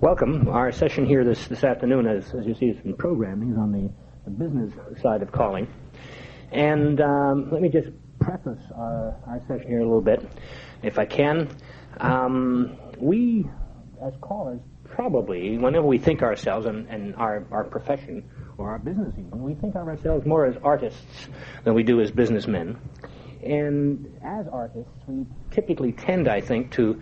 Welcome. Our session here this afternoon, as you see, it's been programming, is on the business side of calling. And let me just preface our session here a little bit, if I can. We, as callers, probably, whenever we think ourselves and our profession or our business even, we think of ourselves more as artists than we do as businessmen. And as artists, we typically tend, I think, to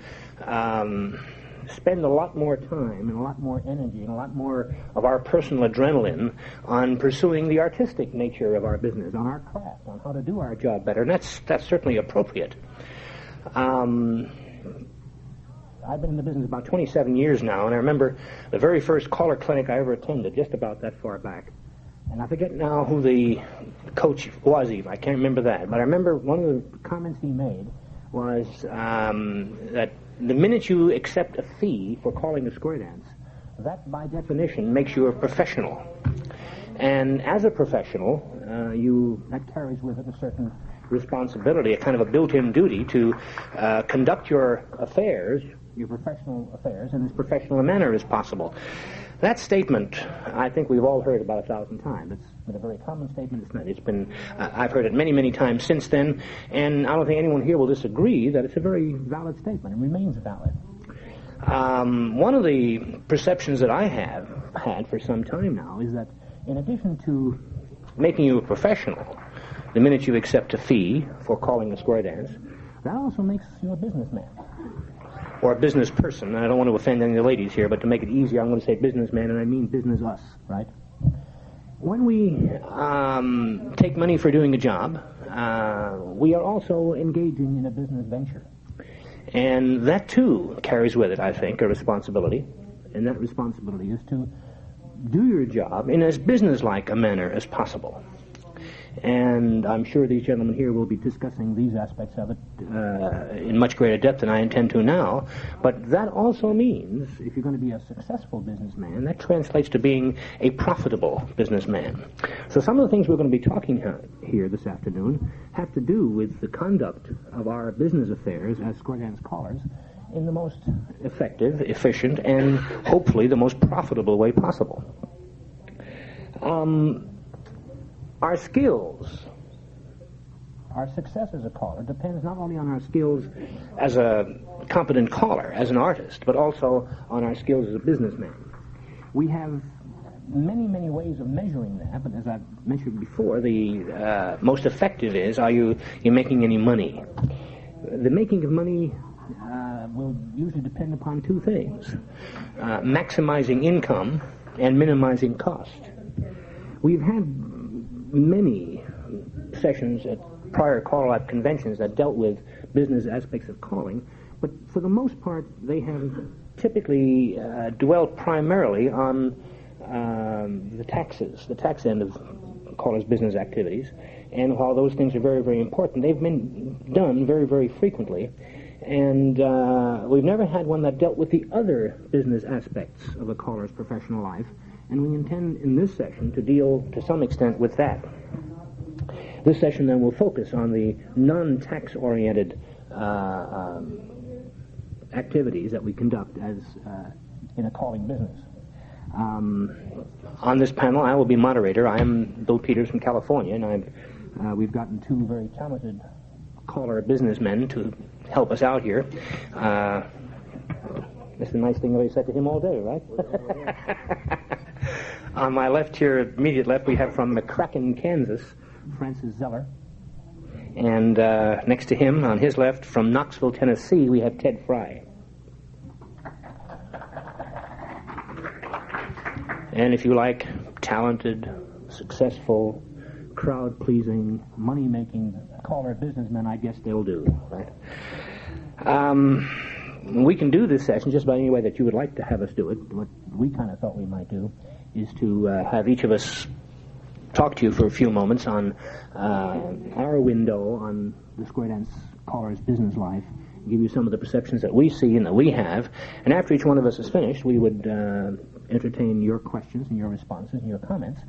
spend a lot more time and a lot more energy and a lot more of our personal adrenaline on pursuing the artistic nature of our business, on our craft, on how to do our job better, and that's certainly appropriate. I've been in the business about 27 years now, and I remember the very first caller clinic I ever attended, just about that far back. And I forget now who the coach was even. I can't remember that. But I remember one of the comments he made was that the minute you accept a fee for calling a square dance, that by definition makes you a professional. And as a professional, that carries with it a certain responsibility, a kind of a built-in duty to conduct your affairs, your professional affairs, in as professional a manner as possible. That statement, I think we've all heard about 1,000 times. It's been a very common statement. It's been, I've heard it many, many times since then, and I don't think anyone here will disagree that it's a very valid statement and remains valid. One of the perceptions that I have had for some time now is that in addition to making you a professional, the minute you accept a fee for calling a square dance, that also makes you a businessman. Or a business person. I don't want to offend any of the ladies here, but to make it easier, I'm going to say businessman, and I mean business us, right? When we take money for doing a job, we are also engaging in a business venture. And that, too, carries with it, I think, a responsibility. And that responsibility is to do your job in as businesslike a manner as possible. And I'm sure these gentlemen here will be discussing these aspects of it in much greater depth than I intend to now. But that also means, if you're going to be a successful businessman, that translates to being a profitable businessman. So some of the things we're going to be talking here this afternoon have to do with the conduct of our business affairs as square dance callers in the most effective, efficient, and hopefully the most profitable way possible. Our skills, our success as a caller depends not only on our skills as a competent caller, as an artist, but also on our skills as a businessman. We have many, many ways of measuring that, but as I've mentioned before, the most effective is, are you making any money? The making of money will usually depend upon two things, maximizing income and minimizing cost. We've had many sessions at prior CALLERLAB conventions that dealt with business aspects of calling, but for the most part they have typically dwelt primarily on the tax end of callers' business activities, and while those things are very, very important, they've been done very, very frequently, and we've never had one that dealt with the other business aspects of a caller's professional life. And we intend in this session to deal to some extent with that. This session then will focus on the non-tax-oriented activities that we conduct as in a calling business. On this panel, I will be moderator. I am Bill Peters from California, and we've gotten two very talented caller businessmen to help us out here. That's the nice thing that I said to him all day, right? On my left here, immediate left, we have from McCracken, Kansas, Francis Zeller. And next to him, on his left, from Knoxville, Tennessee, we have Ted Frye. And if you like, talented, successful, crowd-pleasing, money-making caller businessmen, I guess they'll do, right? We can do this session just about any way that you would like to have us do it. What we kind of thought we might do is to have each of us talk to you for a few moments on our window on the square dance caller's business life, give you some of the perceptions that we see and that we have, and after each one of us is finished, we would entertain your questions and your responses and your comments,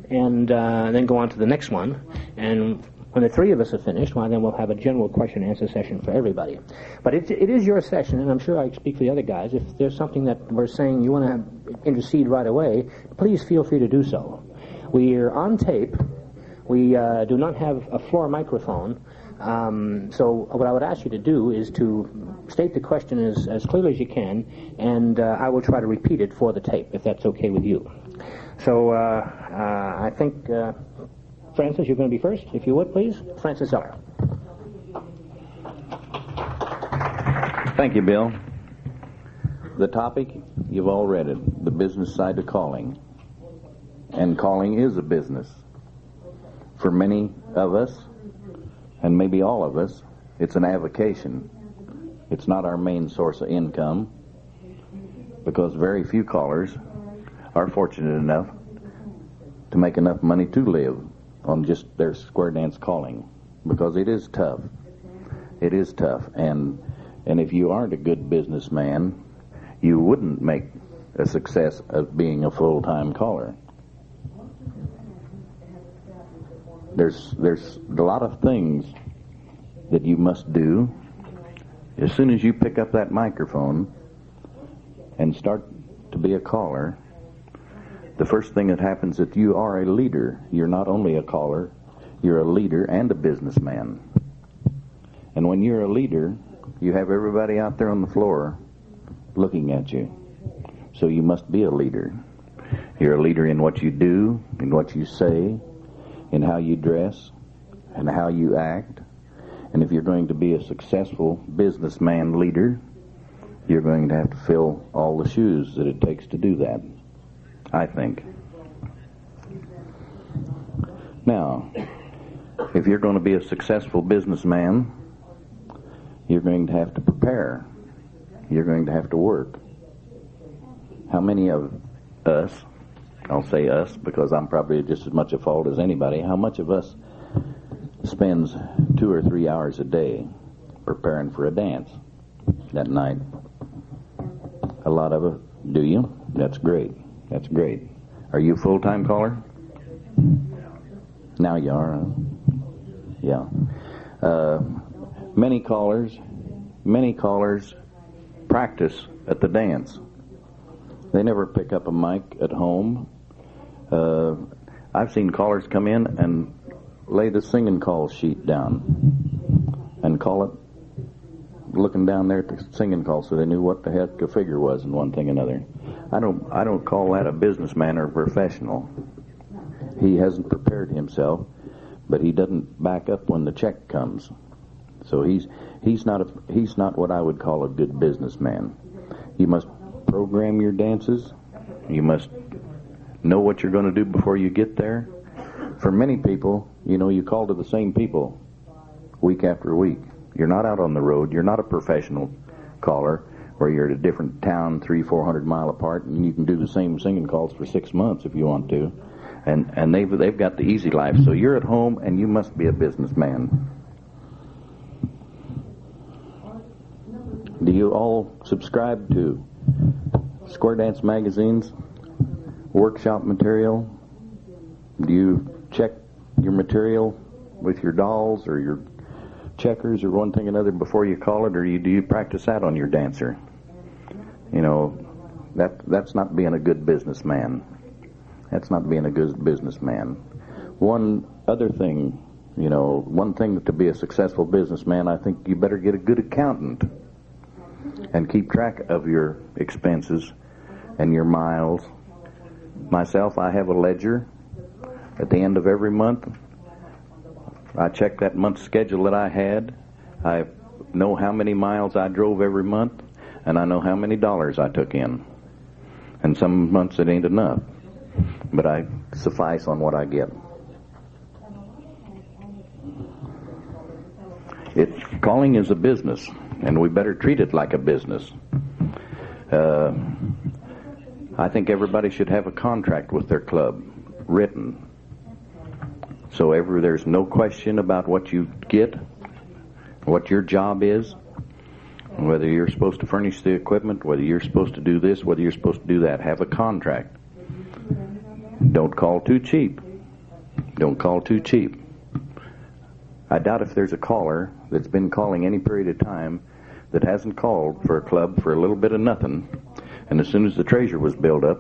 and then go on to the next one, and When the three of us are finished, well, then we'll have a general question and answer session for everybody. But it is your session, and I'm sure I speak for the other guys. If there's something that we're saying you want to intercede right away, please feel free to do so. We are on tape. We do not have a floor microphone. So what I would ask you to do is to state the question as clearly as you can, and I will try to repeat it for the tape, if that's okay with you. So I think... Francis, you're going to be first, if you would, please. Francis Zeller. Thank you, Bill. The topic, you've all read it, the business side of calling. And calling is a business. For many of us, and maybe all of us, it's an avocation. It's not our main source of income, because very few callers are fortunate enough to make enough money to live on just their square dance calling, because it is tough. It is tough, and if you aren't a good businessman, you wouldn't make a success of being a full-time caller. There's a lot of things that you must do. As soon as you pick up that microphone and start to be a caller, the first thing that happens is that you are a leader. You're not only a caller, you're a leader and a businessman. And when you're a leader, you have everybody out there on the floor looking at you. So you must be a leader. You're a leader in what you do, in what you say, in how you dress, and how you act. And if you're going to be a successful businessman leader, you're going to have to fill all the shoes that it takes to do that, I think. Now, if you're going to be a successful businessman, you're going to have to prepare. You're going to have to work. How many of us, I'll say us because I'm probably just as much at fault as anybody, how much of us spends 2 or 3 hours a day preparing for a dance that night? A lot of it. Do you? That's great. That's great. Are you a full-time caller? Now you are, huh? Yeah. Many callers practice at the dance. They never pick up a mic at home. I've seen callers come in and lay the singing call sheet down and call it, looking down there at the singing call so they knew what the heck a figure was and one thing and another. I don't call that a businessman or a professional. He hasn't prepared himself, but he doesn't back up when the check comes. So he's not what I would call a good businessman. You must program your dances. You must know what you're going to do before you get there. For many people, you call to the same people week after week. You're not out on the road. You're not a professional caller where you're at a different town 300-400 mile apart, and you can do the same singing calls for 6 months if you want to. And they've got the easy life. So you're at home, and you must be a businessman. Do you all subscribe to Square Dance magazines, workshop material? Do you check your material with your dolls or your checkers or one thing or another before you call it, or do you practice that on your dancer? That's not being a good businessman. That's not being a good businessman. One other thing, one thing to be a successful businessman, I think you better get a good accountant and keep track of your expenses and your miles. Myself, I have a ledger. At the end of every month, I check that month's schedule that I had. I know how many miles I drove every month, and I know how many dollars I took in. And some months it ain't enough, but I suffice on what I get. Calling is a business, and we better treat it like a business. I think everybody should have a contract with their club, written. So there's no question about what you get, what your job is, whether you're supposed to furnish the equipment, whether you're supposed to do this, whether you're supposed to do that. Have a contract. Don't call too cheap. Don't call too cheap. I doubt if there's a caller that's been calling any period of time that hasn't called for a club for a little bit of nothing, and as soon as the treasure was built up,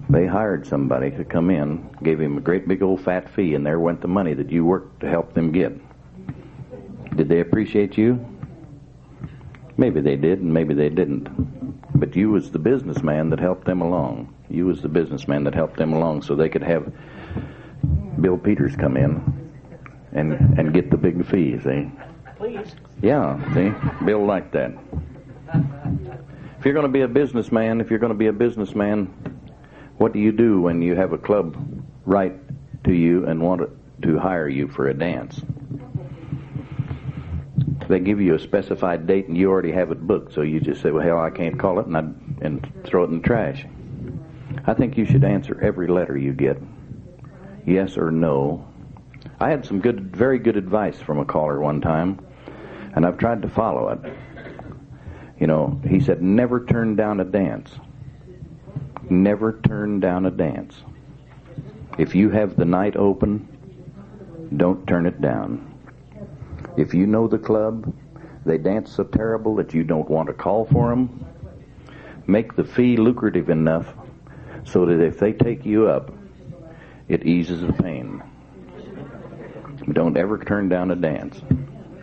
they hired somebody to come in, gave him a great big old fat fee, and there went the money that you worked to help them get. Did they appreciate you? Maybe they did, and maybe they didn't. But you was the businessman that helped them along. You was the businessman that helped them along so they could have Bill Peters come in and get the big fee, see? Please. Yeah, see? Bill liked that. If you're going to be a businessman, what do you do when you have a club write to you and want to hire you for a dance? They give you a specified date and you already have it booked, so you just say, well, hell, I can't call it, and throw it in the trash. I think you should answer every letter you get, yes or no. I had some very good advice from a caller one time, and I've tried to follow it. You know, he said, never turn down a dance. Never turn down a dance. If you have the night open, don't turn it down. If you know the club, they dance so terrible that you don't want to call for them, make the fee lucrative enough so that if they take you up, it eases the pain. Don't ever turn down a dance.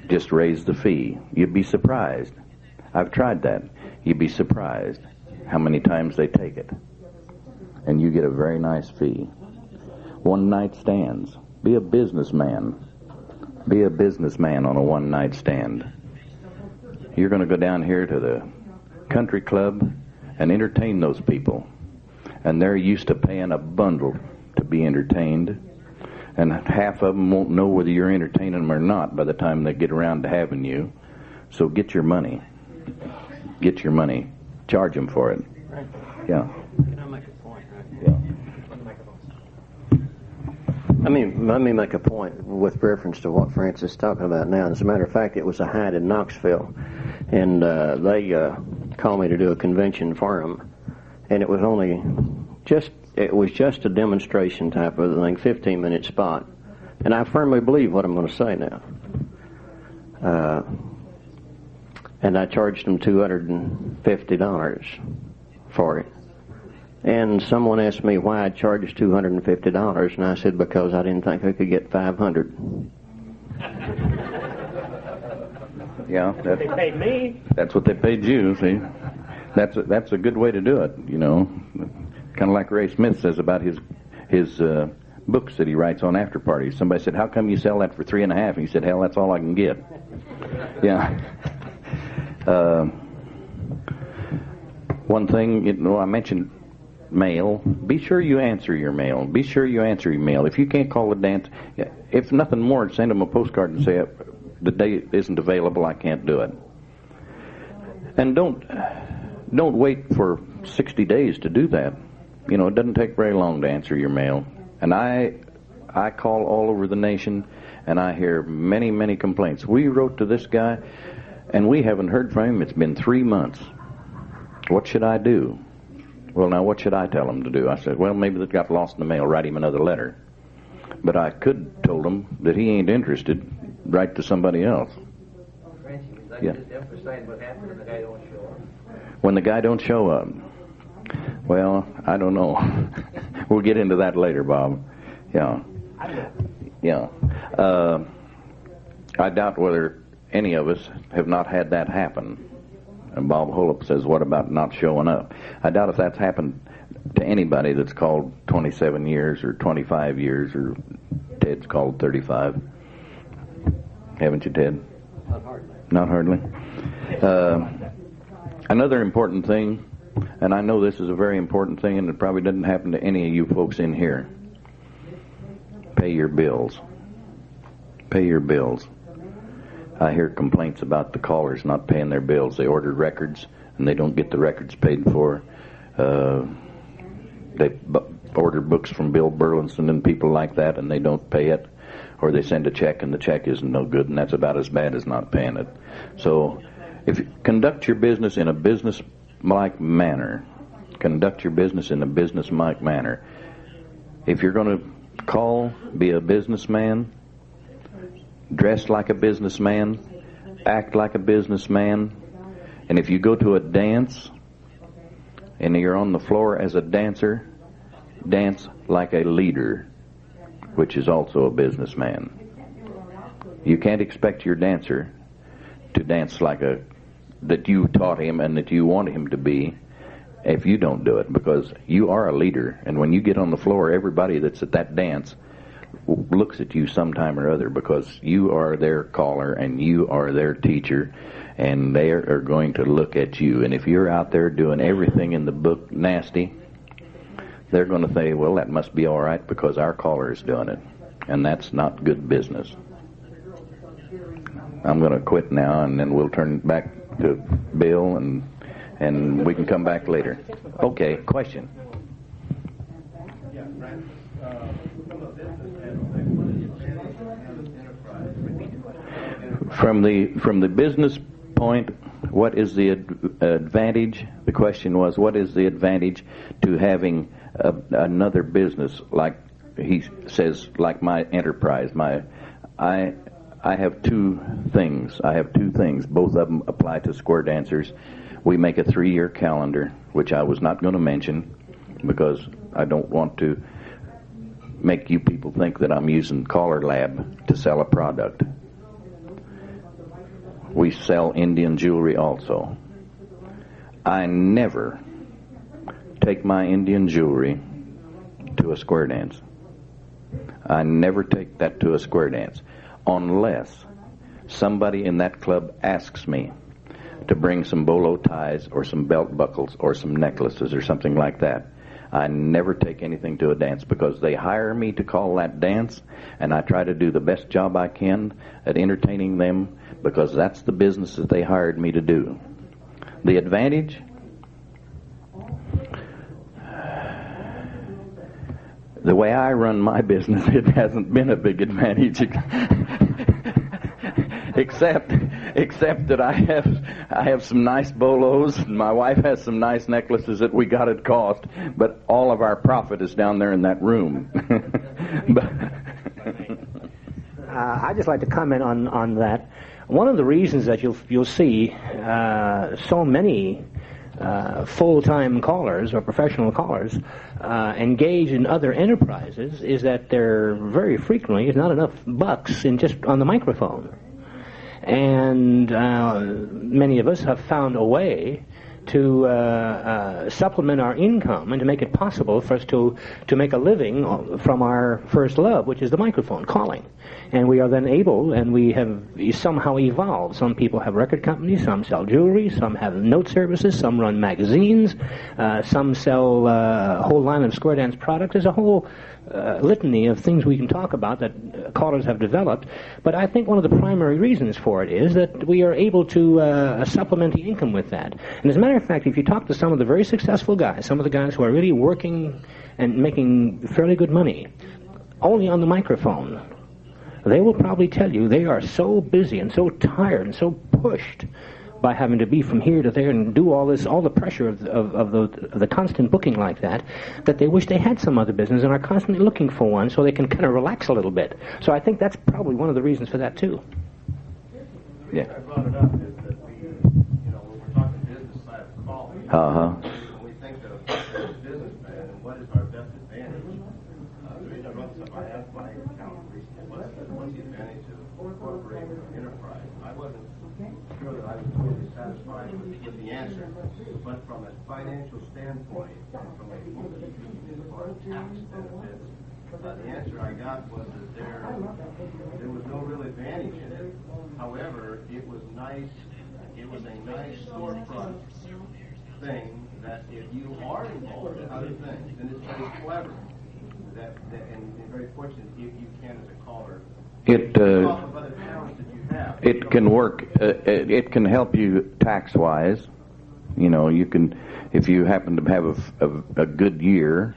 Just raise the fee. You'd be surprised. I've tried that. You'd be surprised how many times they take it. And you get a very nice fee. One night stands. Be a businessman. Be a businessman on a one night stand. You're going to go down here to the country club and entertain those people. And they're used to paying a bundle to be entertained. And half of them won't know whether you're entertaining them or not by the time they get around to having you. So get your money. Get your money. Charge them for it. Right. Yeah. Can I make a point? Right? Yeah. Let me make a point with reference to what Francis is talking about now. As a matter of fact, it was a hide in Knoxville, and they called me to do a convention for them, and it was just a demonstration type of thing, 15-minute spot, and I firmly believe what I'm going to say now. And I charged them $250 for it. And someone asked me why I charged $250, and I said because I didn't think I could get $500. Yeah, They paid me. that's what they paid you. See, that's a good way to do it. You know, kind of like Ray Smith says about his books that he writes on after parties. Somebody said, "How come you sell that for $3.50?" And he said, "Hell, that's all I can get." Yeah. One thing, I mentioned mail. Be sure you answer your mail. Be sure you answer your mail. If you can't call a dance, if nothing more, send them a postcard and say, the date isn't available, I can't do it. And don't wait for 60 days to do that. You know, it doesn't take very long to answer your mail. And I call all over the nation, and I hear many, many complaints. We wrote to this guy, and we haven't heard from him. It's been 3 months. What should I do? Well, now, what should I tell him to do? I said, well, maybe that got lost in the mail. Write him another letter. But I could told him that he ain't interested. Write to somebody else. Francis, Yeah. just emphasize what happens when the guy don't show up. When the guy don't show up, well, I don't know. We'll get into that later, Bob. Yeah. Yeah. I doubt whether any of us have not had that happen. And Bob Holop says, what about not showing up? I doubt if that's happened to anybody that's called 27 years or 25 years, or Ted's called 35. Haven't you, Ted? Not hardly. Not hardly. Another important thing, and I know this is a very important thing, and it probably doesn't happen to any of you folks in here. Pay your bills. Pay your bills. I hear complaints about the callers not paying their bills. They order records, and they don't get the records paid for. They order books from Bill Burlinson and people like that, and they don't pay it. Or they send a check, and the check isn't no good, and that's about as bad as not paying it. So if you conduct your business in a business-like manner, conduct your business in a business-like manner. If you're going to call, be a businessman, dress like a businessman, act like a businessman, and if you go to a dance and you're on the floor as a dancer, dance like a leader, which is also a businessman. You can't expect your dancer to dance like that you taught him and that you want him to be if you don't do it, because you are a leader, and when you get on the floor, everybody that's at that dance looks at you sometime or other, because you are their caller and you are their teacher, and they are going to look at you. And if you're out there doing everything in the book nasty, they're going to say, well, that must be all right because our caller is doing it, and that's not good business. I'm going to quit now, and then we'll turn back to Bill, and we can come back later. Okay, question. Yeah, Francis, from a business aspect, what is the advantage of having enterprise? From the business point, what is the advantage? The question was, what is the advantage to having another business, like he says, like my enterprise? I have two things. Both of them apply to square dancers. We make a 3-year calendar, which I was not going to mention because I don't want to make you people think that I'm using CALLERLAB to sell a product. We sell Indian jewelry also. I never take my Indian jewelry to a square dance. I never take that to a square dance unless somebody in that club asks me to bring some bolo ties or some belt buckles or some necklaces or something like that. I never take anything to a dance because they hire me to call that dance, and I try to do the best job I can at entertaining them because that's the business that they hired me to do. The advantage? The way I run my business, it hasn't been a big advantage, except that I have some nice bolos, and my wife has some nice necklaces that we got at cost, but all of our profit is down there in that room. I'd just like to comment on that. One of the reasons that you'll see so many full-time callers or professional callers engage in other enterprises is that there very frequently is not enough bucks in just on the microphone. And many of us have found a way to supplement our income and to make it possible for us to make a living from our first love, which is the microphone, calling. And we are then able, and we have somehow evolved. Some people have record companies, some sell jewelry, some have note services, some run magazines, some sell a whole line of square dance products. There's a whole litany of things we can talk about that callers have developed. But I think one of the primary reasons for it is that we are able to supplement the income with that. And as a matter of fact, if you talk to some of the very successful guys, some of the guys who are really working and making fairly good money, only on the microphone, they will probably tell you they are so busy and so tired and so pushed by having to be from here to there and do all the pressure of the constant booking like that they wish they had some other business and are constantly looking for one so they can kind of relax a little bit. So I think that's probably one of the reasons for that too. The reason I brought it up is that when we're talking business side of calling, when we think of businessman and what is our best advantage, the reason I brought this up, I asked my accountant recently, what's the advantage of incorporating an enterprise? I wasn't sure that I was totally satisfied with the answer, but from a financial standpoint, and from a bookkeeping or tax benefits, the answer I got was that there was no real advantage in it. However, it was nice. It was a nice storefront thing that if you are involved in other things, then it's very clever. And very fortunate if you can as a caller. It can work. It can help you tax-wise. You can, if you happen to have a good year.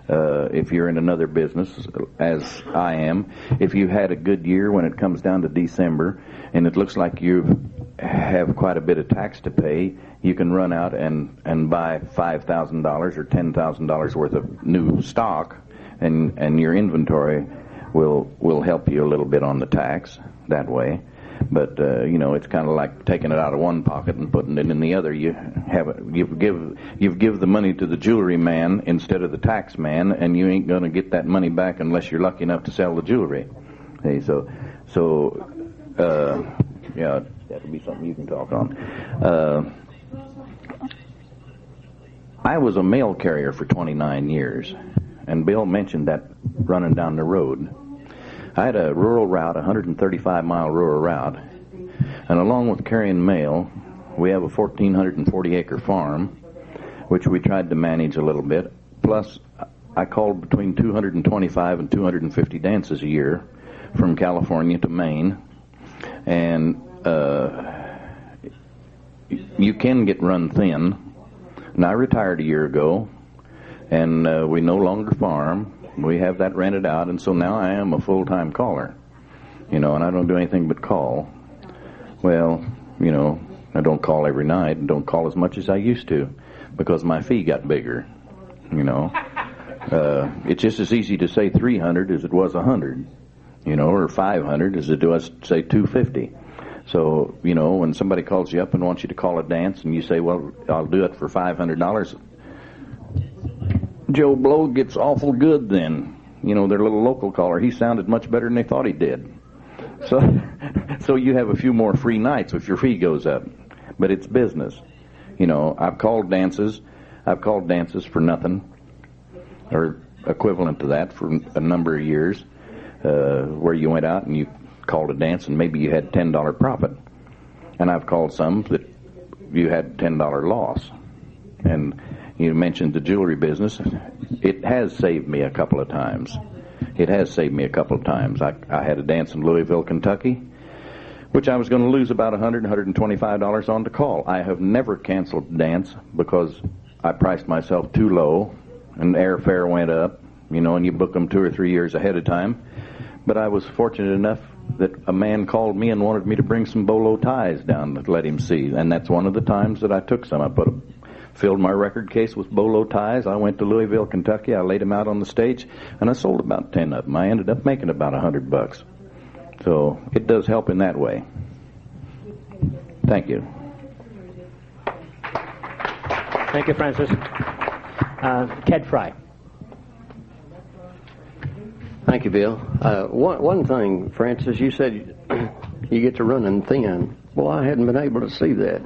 If you're in another business, as I am, if you had a good year when it comes down to December, and it looks like you have quite a bit of tax to pay, you can run out and buy $5,000 or $10,000 worth of new stock, and your inventory will help you a little bit on the tax that way. But it's kind of like taking it out of one pocket and putting it in the other. You give the money to the jewelry man instead of the tax man, and you ain't going to get that money back unless you're lucky enough to sell the jewelry. Hey, yeah, that'll be something you can talk on. I was a mail carrier for 29 years, and Bill mentioned that running down the road. I had a rural route, 135-mile rural route, and along with carrying mail, we have a 1,440-acre farm, which we tried to manage a little bit. Plus, I called between 225 and 250 dances a year from California to Maine, and you can get run thin. And I retired a year ago, and we no longer farm. We have that rented out, and so now I am a full-time caller, and I don't do anything but call. Well, I don't call every night and don't call as much as I used to because my fee got bigger, It's just as easy to say 300 as it was 100, or 500 as it was, say, 250. So, when somebody calls you up and wants you to call a dance and you say, well, I'll do it for $500, Joe Blow gets awful good then. Their little local caller, he sounded much better than they thought he did. So you have a few more free nights if your fee goes up. But it's business. I've called dances for nothing, or equivalent to that, for a number of years, where you went out and you called a dance and maybe you had $10 profit. And I've called some that you had $10 loss. And you mentioned the jewelry business. It has saved me a couple of times. I had a dance in Louisville, Kentucky, which I was going to lose about $100, $125 on the call. I have never canceled a dance because I priced myself too low, and airfare went up, and you book them 2 or 3 years ahead of time. But I was fortunate enough that a man called me and wanted me to bring some bolo ties down to let him see, and that's one of the times that I took some. I filled my record case with bolo ties. I went to Louisville, Kentucky. I laid them out on the stage, and I sold about 10 of them. I ended up making about $100. So it does help in that way. Thank you. Thank you, Francis. Ted Frye. Thank you, Bill. One thing, Francis, you said you get to running thin. Well, I hadn't been able to see that.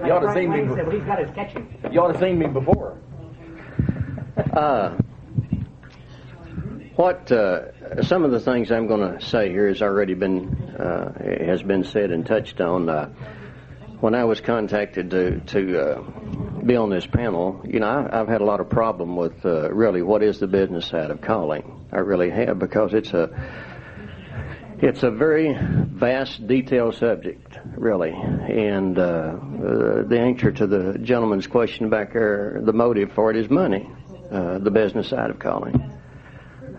You ought to seen me. He's got his catching. You ought to seen me before. Some of the things I'm going to say here has already been said and touched on. When I was contacted to be on this panel, I've had a lot of problem with really what is the business side of calling. I really have, because it's a very vast, detailed subject, really. And the answer to the gentleman's question back there, the motive for it is money, the business side of calling.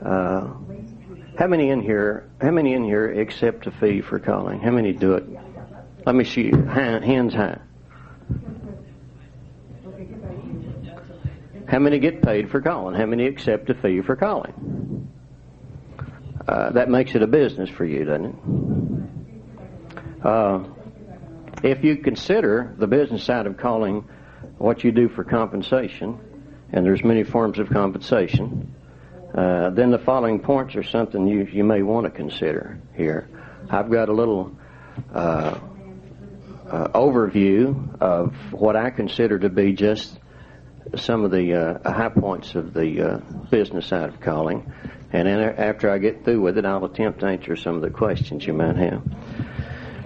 How many in here accept a fee for calling? How many do it? Let me see, hands high. How many get paid for calling? How many accept a fee for calling? That makes it a business for you, doesn't it? If you consider the business side of calling what you do for compensation, and there's many forms of compensation, then the following points are something you may want to consider here. I've got a little overview of what I consider to be just some of the high points of the business side of calling, and then after I get through with it, I'll attempt to answer some of the questions you might have.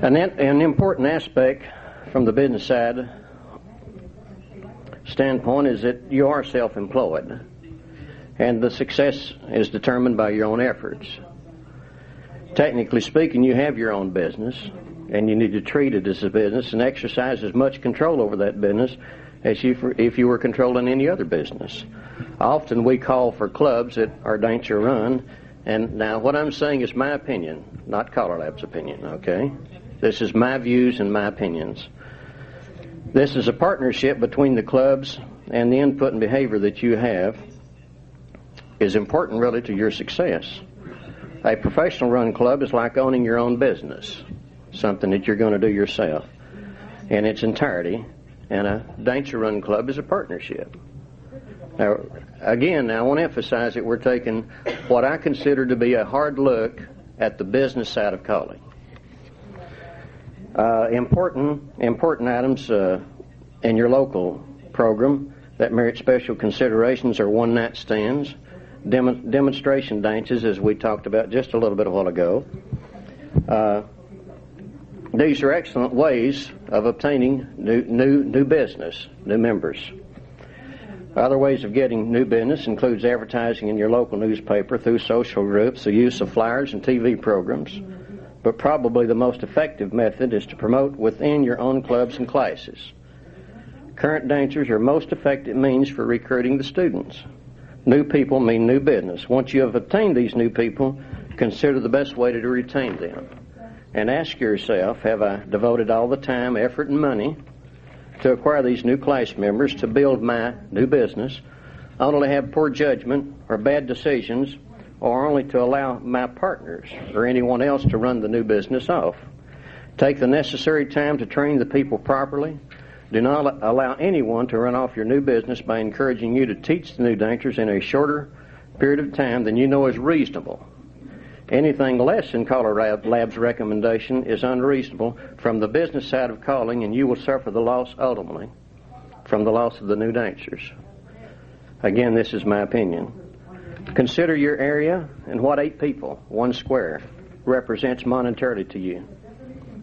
An important aspect from the business side standpoint is that you are self-employed, and the success is determined by your own efforts. Technically speaking, you have your own business, and you need to treat it as a business and exercise as much control over that business as if you were controlling any other business. Often we call for clubs that our dancer run, and now what I'm saying is my opinion, not CALLERLAB's opinion, okay? This is my views and my opinions. This is a partnership between the clubs and the input and behavior that you have, is important really to your success. A professional run club is like owning your own business, something that you're going to do yourself in its entirety, and a dancer run club is a partnership. Now, again, I want to emphasize that we're taking what I consider to be a hard look at the business side of calling. Important items in your local program that merit special considerations are one-night stands, demonstration dances, as we talked about just a little bit a while ago. These are excellent ways of obtaining new business, new members. Other ways of getting new business includes advertising in your local newspaper through social groups, the use of flyers and TV programs. But probably the most effective method is to promote within your own clubs and classes. Current dancers are most effective means for recruiting the students. New people mean new business. Once you have obtained these new people, consider the best way to retain them. And ask yourself, have I devoted all the time, effort, and money to acquire these new class members to build my new business, only to have poor judgment or bad decisions, or only to allow my partners or anyone else to run the new business off? Take the necessary time to train the people properly. Do not allow anyone to run off your new business by encouraging you to teach the new dancers in a shorter period of time than you know is reasonable. Anything less than CALLERLAB's recommendation is unreasonable from the business side of calling, and you will suffer the loss ultimately from the loss of the new dancers. Again, this is my opinion. Consider your area and what 8 people, 1 square, represents monetarily to you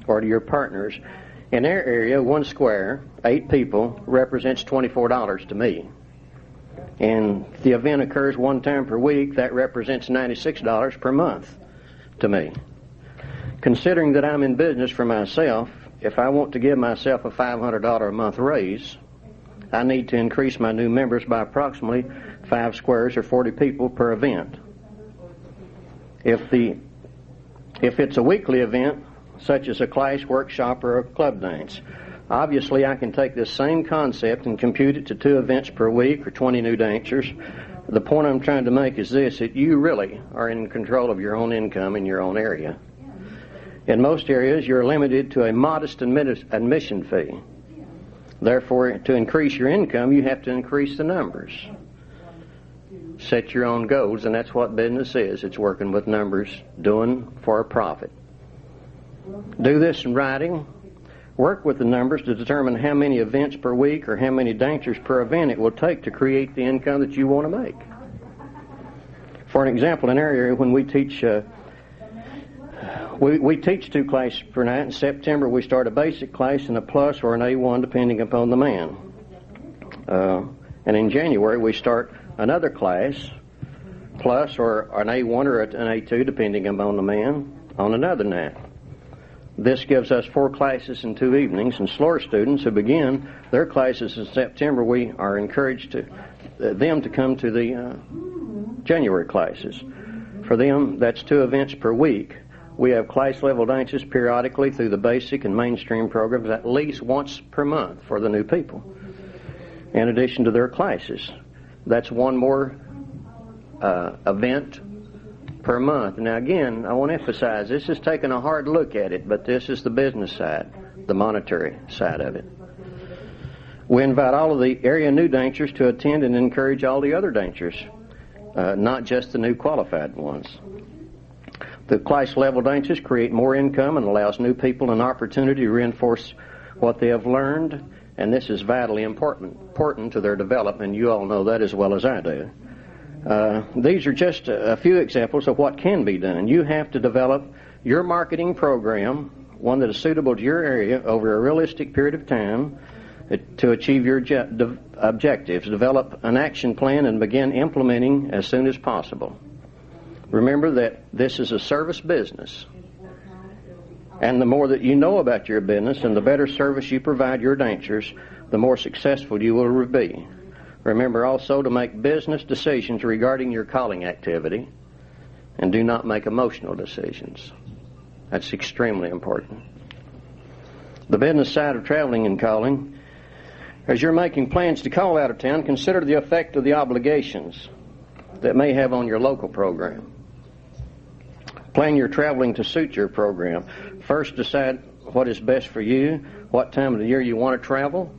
or to your partners. In their area, 1 square, 8 people, represents $24 to me. And if the event occurs 1 time per week, that represents $96 per month to me. Considering that I'm in business for myself, if I want to give myself a $500 a month raise, I need to increase my new members by approximately 5 squares or 40 people per event. If it's a weekly event, such as a class, workshop, or a club dance, obviously I can take this same concept and compute it to 2 events per week or 20 new dancers. The point I'm trying to make is this, that you really are in control of your own income in your own area. In most areas, you're limited to a modest admission fee. Therefore, to increase your income, you have to increase the numbers. Set your own goals, and that's what business is. It's working with numbers, doing for a profit. Do this in writing. Work with the numbers to determine how many events per week or how many dancers per event it will take to create the income that you want to make. For an example, in our area, when we teach, we teach 2 classes per night. In September, we start a basic class and a plus or an A1, depending upon the man. And in January, we start another class, plus or an A1 or an A2, depending upon the man, on another night. This gives us 4 classes in 2 evenings, and slower students who begin their classes in September, we are encouraged them to come to the January classes. For them, that's 2 events per week. We have class-level dances periodically through the basic and mainstream programs at least once per month for the new people, in addition to their classes. That's 1 more event per month. Now again, I want to emphasize, this is taking a hard look at it, but this is the business side, the monetary side of it. We invite all of the area new dancers to attend and encourage all the other dancers, not just the new qualified ones. The class level dances create more income and allows new people an opportunity to reinforce what they have learned, and this is vitally important to their development. You all know that as well as I do. These are just a few examples of what can be done. You have to develop your marketing program, one that is suitable to your area over a realistic period of time to achieve your objectives. Develop an action plan and begin implementing as soon as possible. Remember that this is a service business, and the more that you know about your business and the better service you provide your dancers, the more successful you will be. Remember also to make business decisions regarding your calling activity, and do not make emotional decisions. That's extremely important. The business side of traveling and calling. As you're making plans to call out of town, consider the effect of the obligations. that may have on your local program. Plan your traveling to suit your program. First, decide what is best for you, what time of the year you want to travel.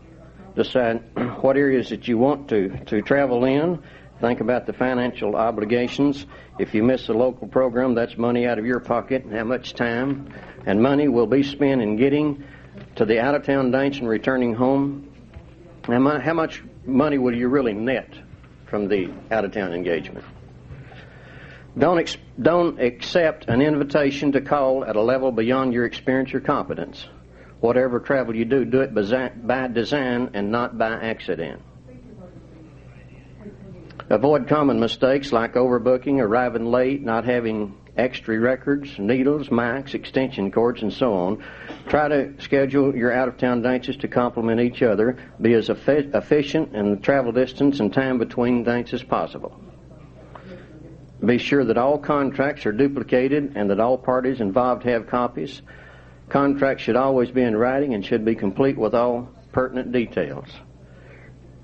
Decide what areas that you want to travel in. Think about the financial obligations. If you miss the local program, that's money out of your pocket. How much time and money will be spent in getting to the out-of-town dance and returning home? How much money will you really net from the out-of-town engagement? Don't accept an invitation to call at a level beyond your experience or competence. Whatever travel you do it by design and not by accident. Avoid common mistakes like overbooking, arriving late, not having extra records, needles, mics, extension cords, and so on. Try to schedule your out-of-town dances to complement each other. Be as efficient in the travel distance and time between dances as possible. Be sure that all contracts are duplicated and that all parties involved have copies. Contracts should always be in writing and should be complete with all pertinent details.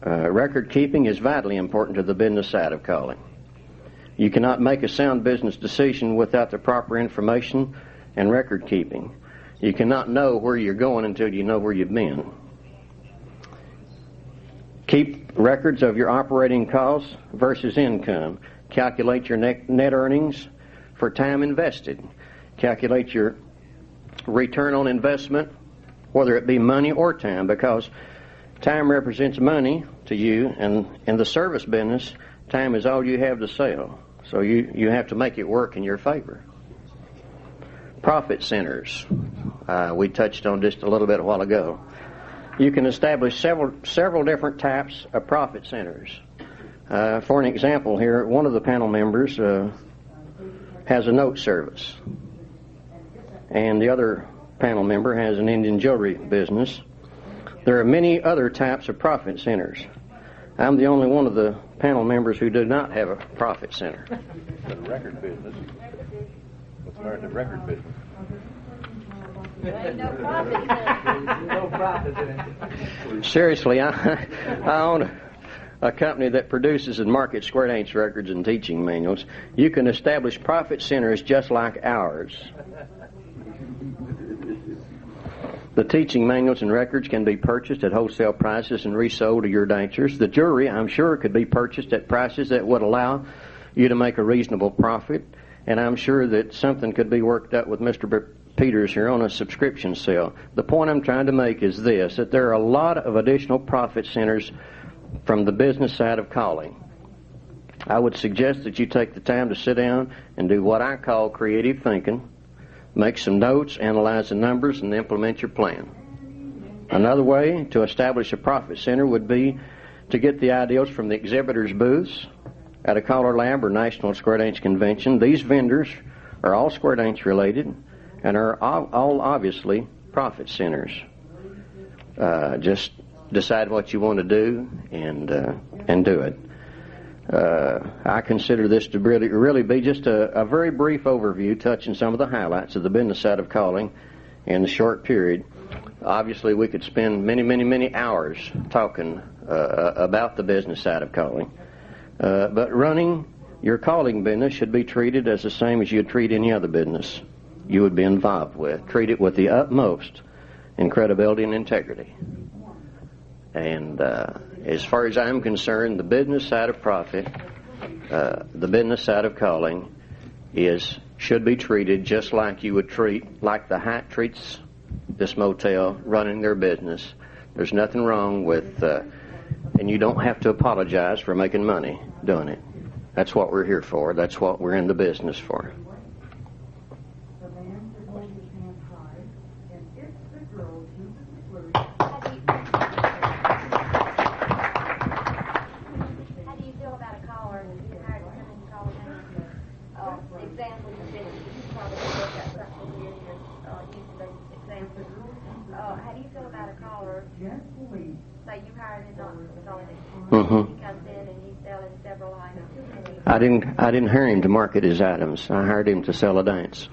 Record keeping is vitally important to the business side of calling. You cannot make a sound business decision without the proper information and record keeping. You cannot know where you're going until you know where you've been. Keep records of your operating costs versus income. Calculate your net earnings for time invested. Calculate your return on investment, whether it be money or time, because time represents money to you, and in the service business, time is all you have to sell. So you have to make it work in your favor. Profit centers. We touched on just a little bit a while ago. You can establish several different types of profit centers. For an example here, one of the panel members has a note service, and the other panel member has an Indian jewelry business. There are many other types of profit centers. I'm the only one of the panel members who do not have a profit center. The record business. What's married to record business? No profit in it. Seriously, I own a company that produces and markets square dance records and teaching manuals. You can establish profit centers just like ours. The teaching manuals and records can be purchased at wholesale prices and resold to your dancers. The jewelry, I'm sure, could be purchased at prices that would allow you to make a reasonable profit. And I'm sure that something could be worked out with Mr. Peters here on a subscription sale. The point I'm trying to make is this, that there are a lot of additional profit centers from the business side of calling. I would suggest that you take the time to sit down and do what I call creative thinking. Make some notes, analyze the numbers, and implement your plan. Another way to establish a profit center would be to get the ideas from the exhibitors' booths at a CALLERLAB or National Square Dance Convention. These vendors are all square dance related and are all obviously profit centers. Just decide what you want to do and do it. I consider this to really be just a very brief overview touching some of the highlights of the business side of calling in the short period. Obviously, we could spend many hours talking about the business side of calling. But running your calling business should be treated as the same as you'd treat any other business you would be involved with. Treat it with the utmost in credibility and integrity. And as far as I'm concerned, the business side of profit, the business side of calling, should be treated just like you would treat, like the Hyatt treats this motel running their business. There's nothing wrong with, and you don't have to apologize for making money doing it. That's what we're here for. That's what we're in the business for. How do you feel about a caller? Say you hired him not selling it. Mm-hmm. He comes in and he's selling several items. I didn't hire him to market his items. I hired him to sell a dance.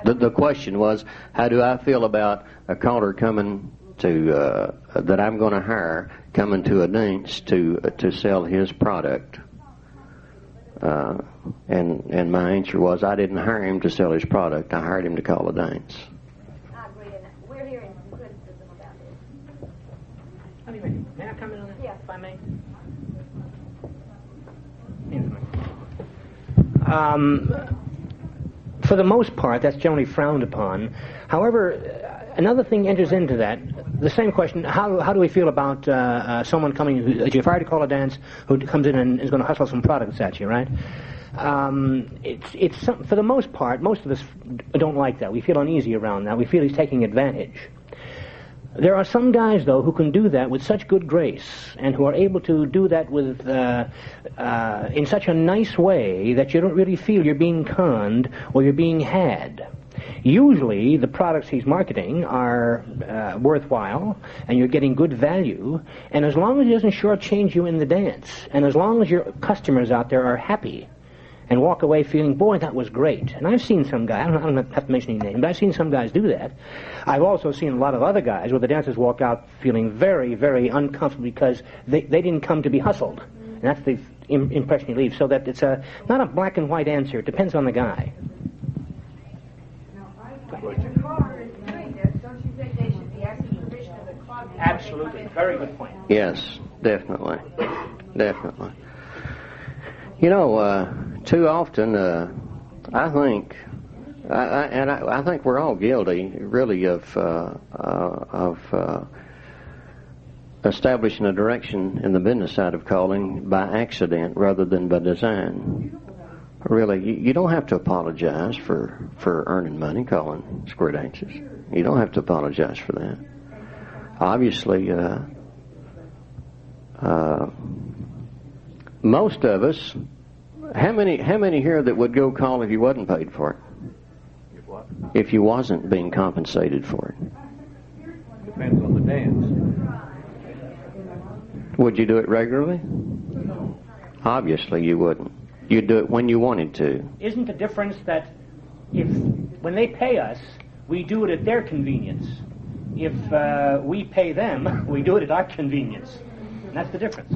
The question was, how do I feel about a caller coming that I'm going to hire coming to a dance to sell his product? And my answer was, I didn't hire him to sell his product. I hired him to call a dance. I agree, and we're hearing some criticism about this. Anyway, may I come in on that? Yeah. If I may. For the most part, that's generally frowned upon. However, another thing enters into that. The same question: how do we feel about someone coming that you've hired to call a dance, who comes in and is going to hustle some products at you, right? For the most part, most of us don't like that. We feel uneasy around that. We feel he's taking advantage. There are some guys, though, who can do that with such good grace, and who are able to do that with in such a nice way that you don't really feel you're being conned or you're being had. Usually, the products he's marketing are worthwhile, and you're getting good value, and as long as he doesn't shortchange you in the dance, and as long as your customers out there are happy, and walk away feeling, boy, that was great. And I've seen some guys, I don't have to mention any names, but I've seen some guys do that. I've also seen a lot of other guys where the dancers walk out feeling very, very uncomfortable because they didn't come to be hustled. And that's the impression you leave. So that it's not a black and white answer. It depends on the guy. If the caller is doing this, don't you think they should be asking permission of the club? Absolutely. Very good point. Yes, definitely. Definitely. You know, too often, I think, I think we're all guilty, really, of establishing a direction in the business side of calling by accident rather than by design. Really, you don't have to apologize for earning money calling square dances. You don't have to apologize for that. Obviously, most of us, how many here that would go call if you wasn't paid for it? If you wasn't being compensated for it? Depends on the dance. Would you do it regularly? Obviously you wouldn't. You'd do it when you wanted to. Isn't the difference that when they pay us, we do it at their convenience? If we pay them, we do it at our convenience. And that's the difference.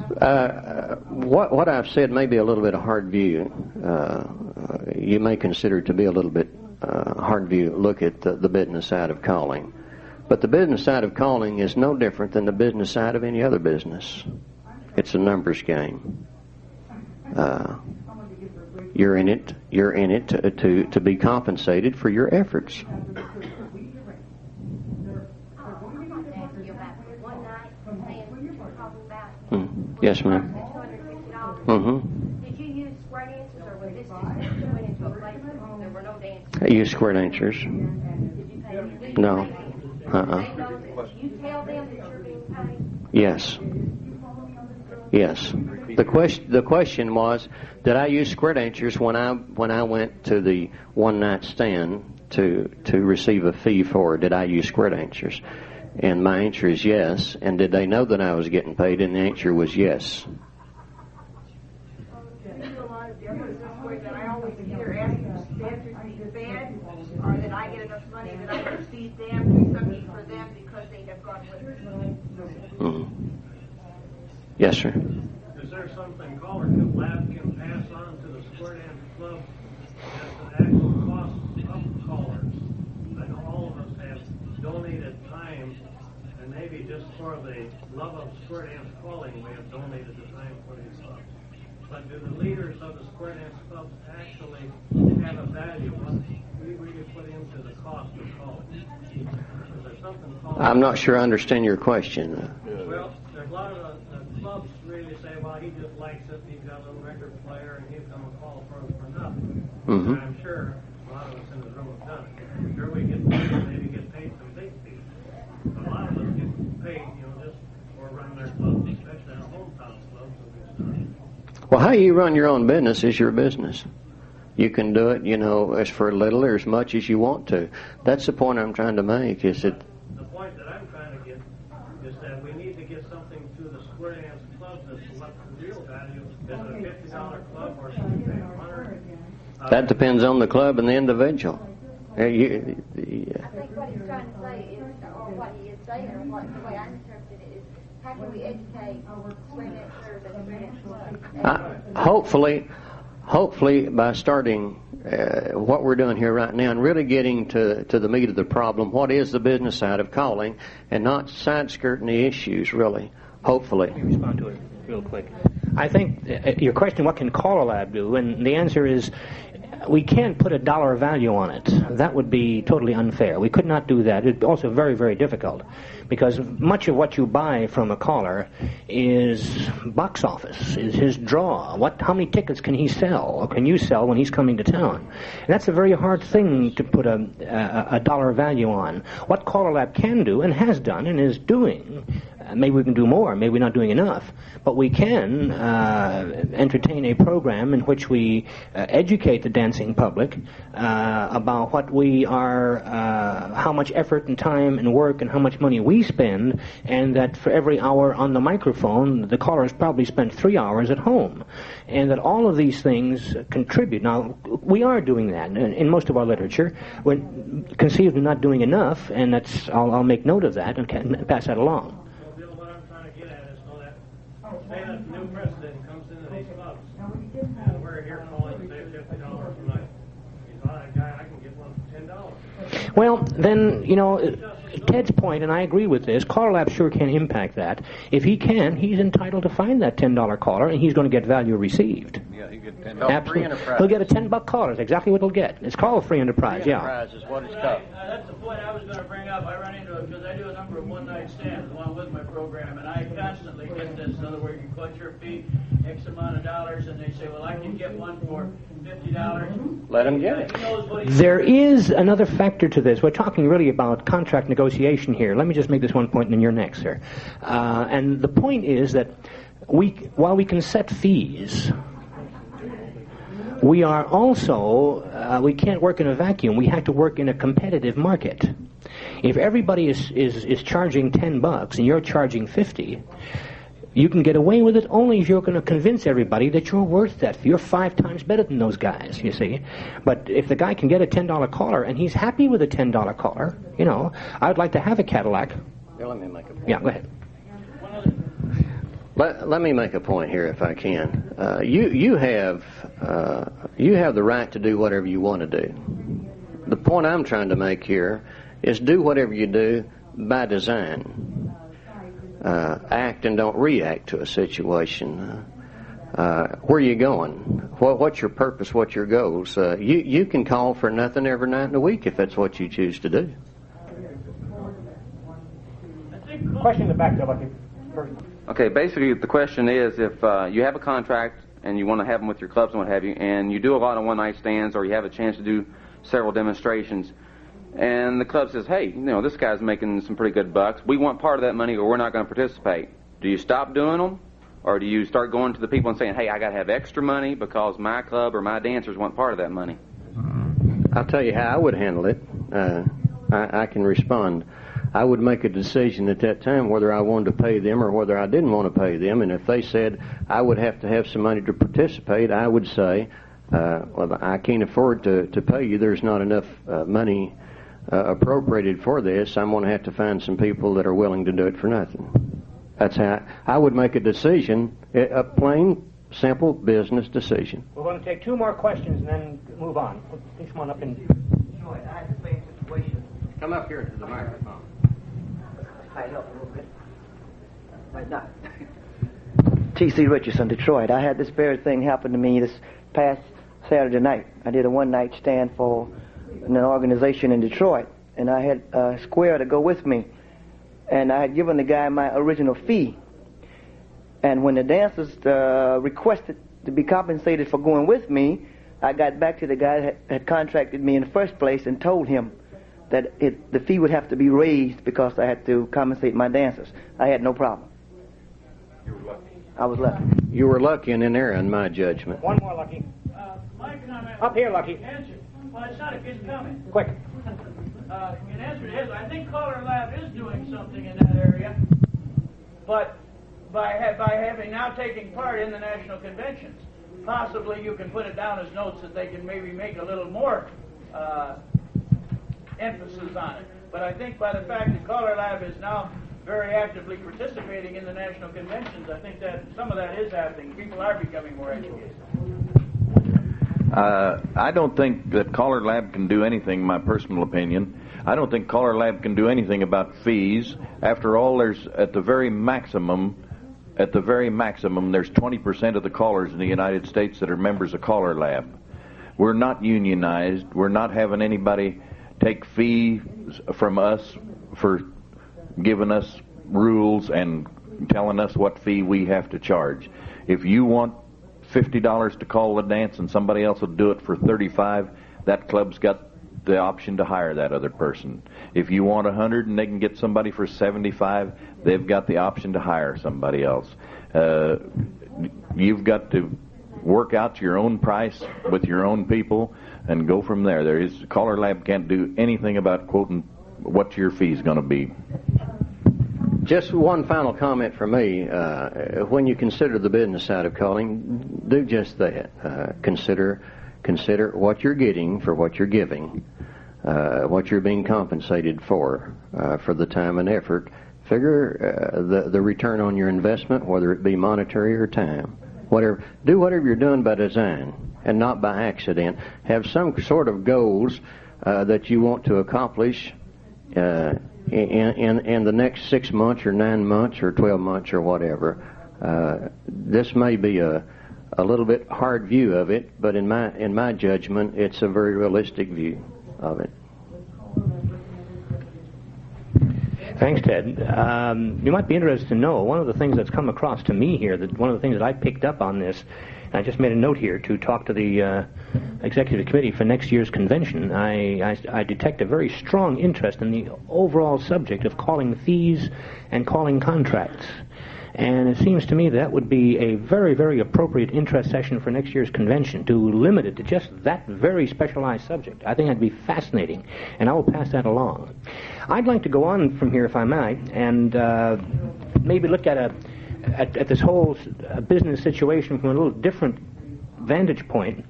What I've said may be a little bit of hard view. You may consider it to be a little bit hard view look at the business side of calling. But the business side of calling is no different than the business side of any other business. It's a numbers game. You're in it to be compensated for your efforts. Yes, ma'am. Mm-hmm. Did you use square dancers, or was this just that you went into a place where there were no dancers? I use square dancers. Did you pay them? No. They know that you tell them that you're being paid? Yes. Yes. The question was, did I use square dancers when I went to the one night stand to receive a fee for it? Did I use square dancers? And my answer is yes. And did they know that I was getting paid? And the answer was yes. That I always hear asking the dancers to be fed, or that I get enough money that I can feed them, do something for them because they have gone with me. Mm-hmm. Yes, sir. Is there something CALLERLAB can pass on to the Square Dance Club as an actual cost of callers? I know all of us have donated time, and maybe just for the love of Square Dance calling, we have donated the time for these clubs. But do the leaders of the Square Dance clubs actually have a value? What we really put into the cost of calling? Is there something called? I'm not sure I understand your question. Well, there's a lot of clubs really say, well, he just likes it, he's got a little record player, and he's going to call for us for nothing. Mm-hmm. And I'm sure a lot of us in the room have done it. I'm sure we get paid, maybe get paid some big fees. But a lot of us get paid, just for running their clubs, especially our hometown clubs that we started. Well, how you run your own business is your business. You can do it, as for little or as much as you want to. That's the point I'm trying to make, is that... The point that I'm trying to get is that we need to get something to the Square Dance clubs as to what the real value is. Is it a $50 club or should we pay $100? That depends on the club and the individual. I think what he's trying to say is, what he is saying, or what the way I interpret it is, how can we educate square dancers and square dancers? Hopefully by starting what we're doing here right now and really getting to the meat of the problem, what is the business side of calling, and not side-skirting the issues, really, hopefully. Let me respond to it real quick. I think your question, what can CALLERLAB do? And the answer is, we can't put a dollar value on it. That would be totally unfair. We could not do that. It's also very, very difficult, because much of what you buy from a caller is box office, is his draw. How many tickets can he sell, or can you sell when he's coming to town? And that's a very hard thing to put a dollar value on. What CALLERLAB can do, and has done, and is doing, maybe we can do more, maybe we're not doing enough, but we can entertain a program in which we educate the dancing public about what we are, how much effort and time and work and how much money we spend, and that for every hour on the microphone, the callers probably spent 3 hours at home, and that all of these things contribute. Now, we are doing that in most of our literature. We're conceived of not doing enough, and I'll make note of that and pass that along. Say that new president comes into these clubs, and we're here calling to save $50 a night. He's not a guy, I can get one for $10. Well, then, Ted's point, and I agree with this, CALLERLAB sure can impact that. If he can, he's entitled to find that $10 caller, and he's going to get value received. Yeah, he get $10. Absolutely. Free enterprise. He'll get a $10 caller. That's exactly what he'll get. It's called free enterprise, yeah. Enterprise is what it's called. That's the point I was going to bring up. I run into it because I do a number of one-night stands along with my program, and I constantly get this. In other words, you collect your fee, X amount of dollars, and they say, well, I can get one for $50. Let him get it. He knows what he's There is another factor to this. We're talking really about contract negotiation here. Let me just make this one point, and then you're next, sir. And the point is that while we can set fees, we are also, we can't work in a vacuum. We have to work in a competitive market. If everybody is charging $10 and you're charging $50, you can get away with it only if you're going to convince everybody that you're worth that. You're 5 times better than those guys, you see. But if the guy can get a $10 caller and he's happy with a $10 caller, I'd like to have a Cadillac. Yeah, let me make a point. Yeah, go ahead. Let me make a point here, if I can. You have the right to do whatever you want to do. The point I'm trying to make here is do whatever you do by design. Act and don't react to a situation. Where are you going? What's your purpose? What's your goals? You can call for nothing every night in the week if that's what you choose to do. Question in the back there, Lucky. First. Okay, basically the question is, if you have a contract and you want to have them with your clubs and what have you, and you do a lot of one-night stands, or you have a chance to do several demonstrations, and the club says, hey, this guy's making some pretty good bucks, we want part of that money or we're not going to participate. Do you stop doing them? Or do you start going to the people and saying, hey, I got to have extra money because my club or my dancers want part of that money? I'll tell you how I would handle it. I can respond. I would make a decision at that time whether I wanted to pay them or whether I didn't want to pay them. And if they said I would have to have some money to participate, I would say, well, I can't afford to pay you. There's not enough money appropriated for this. I'm going to have to find some people that are willing to do it for nothing. That's how I would make a decision, a plain, simple business decision. We're going to take 2 more questions and then move on. Please come on up and... I had the same situation. Come up here to the microphone. I help a little bit. But not. T.C. Richardson, Detroit. I had this very thing happen to me this past Saturday night. I did a one-night stand for an organization in Detroit, and I had a square to go with me. And I had given the guy my original fee. And when the dancers requested to be compensated for going with me, I got back to the guy that had contracted me in the first place and told him that the fee would have to be raised because I had to compensate my dancers. I had no problem. You were lucky. I was lucky. You were lucky in an error, in my judgment. One more, Lucky. My comment... Up here, Lucky. Answer. Well, it's not a good comment. Quick. In answer to his, I think CALLERLAB is doing something in that area, but by having now taking part in the national conventions, possibly you can put it down as notes that they can maybe make a little more emphasis on it. But I think by the fact that CALLERLAB is now very actively participating in the national conventions, I think that some of that is happening. People are becoming more educated. I don't think that CALLERLAB can do anything, my personal opinion. I don't think CALLERLAB can do anything about fees. After all, there's at the very maximum, there's 20% of the callers in the United States that are members of CALLERLAB. We're not unionized. We're not having anybody take fees from us for giving us rules and telling us what fee we have to charge. If you want $50 to call the dance and somebody else will do it for $35, that club's got the option to hire that other person. If you want $100 and they can get somebody for $75, they've got the option to hire somebody else. You've got to work out your own price with your own people and go from there. CALLERLAB can't do anything about quoting what your fee's going to be. Just one final comment from me. When you consider the business side of calling, do just that. Consider what you're getting for what you're giving, what you're being compensated for the time and effort. Figure the return on your investment, whether it be monetary or time. Do whatever you're doing by design and not by accident. Have some sort of goals that you want to accomplish in the next 6 months or 9 months or 12 months or whatever. This may be a little bit hard view of it, but in my judgment, it's a very realistic view of it. Thanks, Ted. You might be interested to know, one of the things that's come across to me here, that one of the things that I picked up on this, and I just made a note here to talk to the executive committee for next year's convention. I detect a very strong interest in the overall subject of calling fees and calling contracts. And it seems to me that would be a very, very appropriate interest session for next year's convention, to limit it to just that very specialized subject. I think that'd be fascinating, and I will pass that along. I'd like to go on from here, if I might, and maybe look at this whole business situation from a little different vantage point.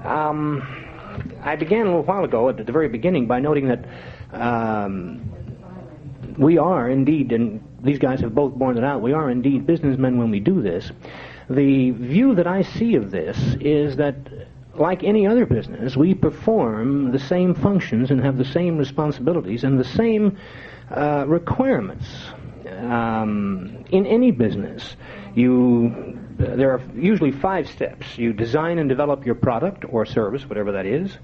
I began a little while ago, at the very beginning, by noting that we are indeed, and these guys have both borne it out, we are indeed businessmen when we do this. The view that I see of this is that, like any other business, we perform the same functions and have the same responsibilities and the same requirements. In any business, there are usually 5 steps. You design and develop your product or service, whatever that is.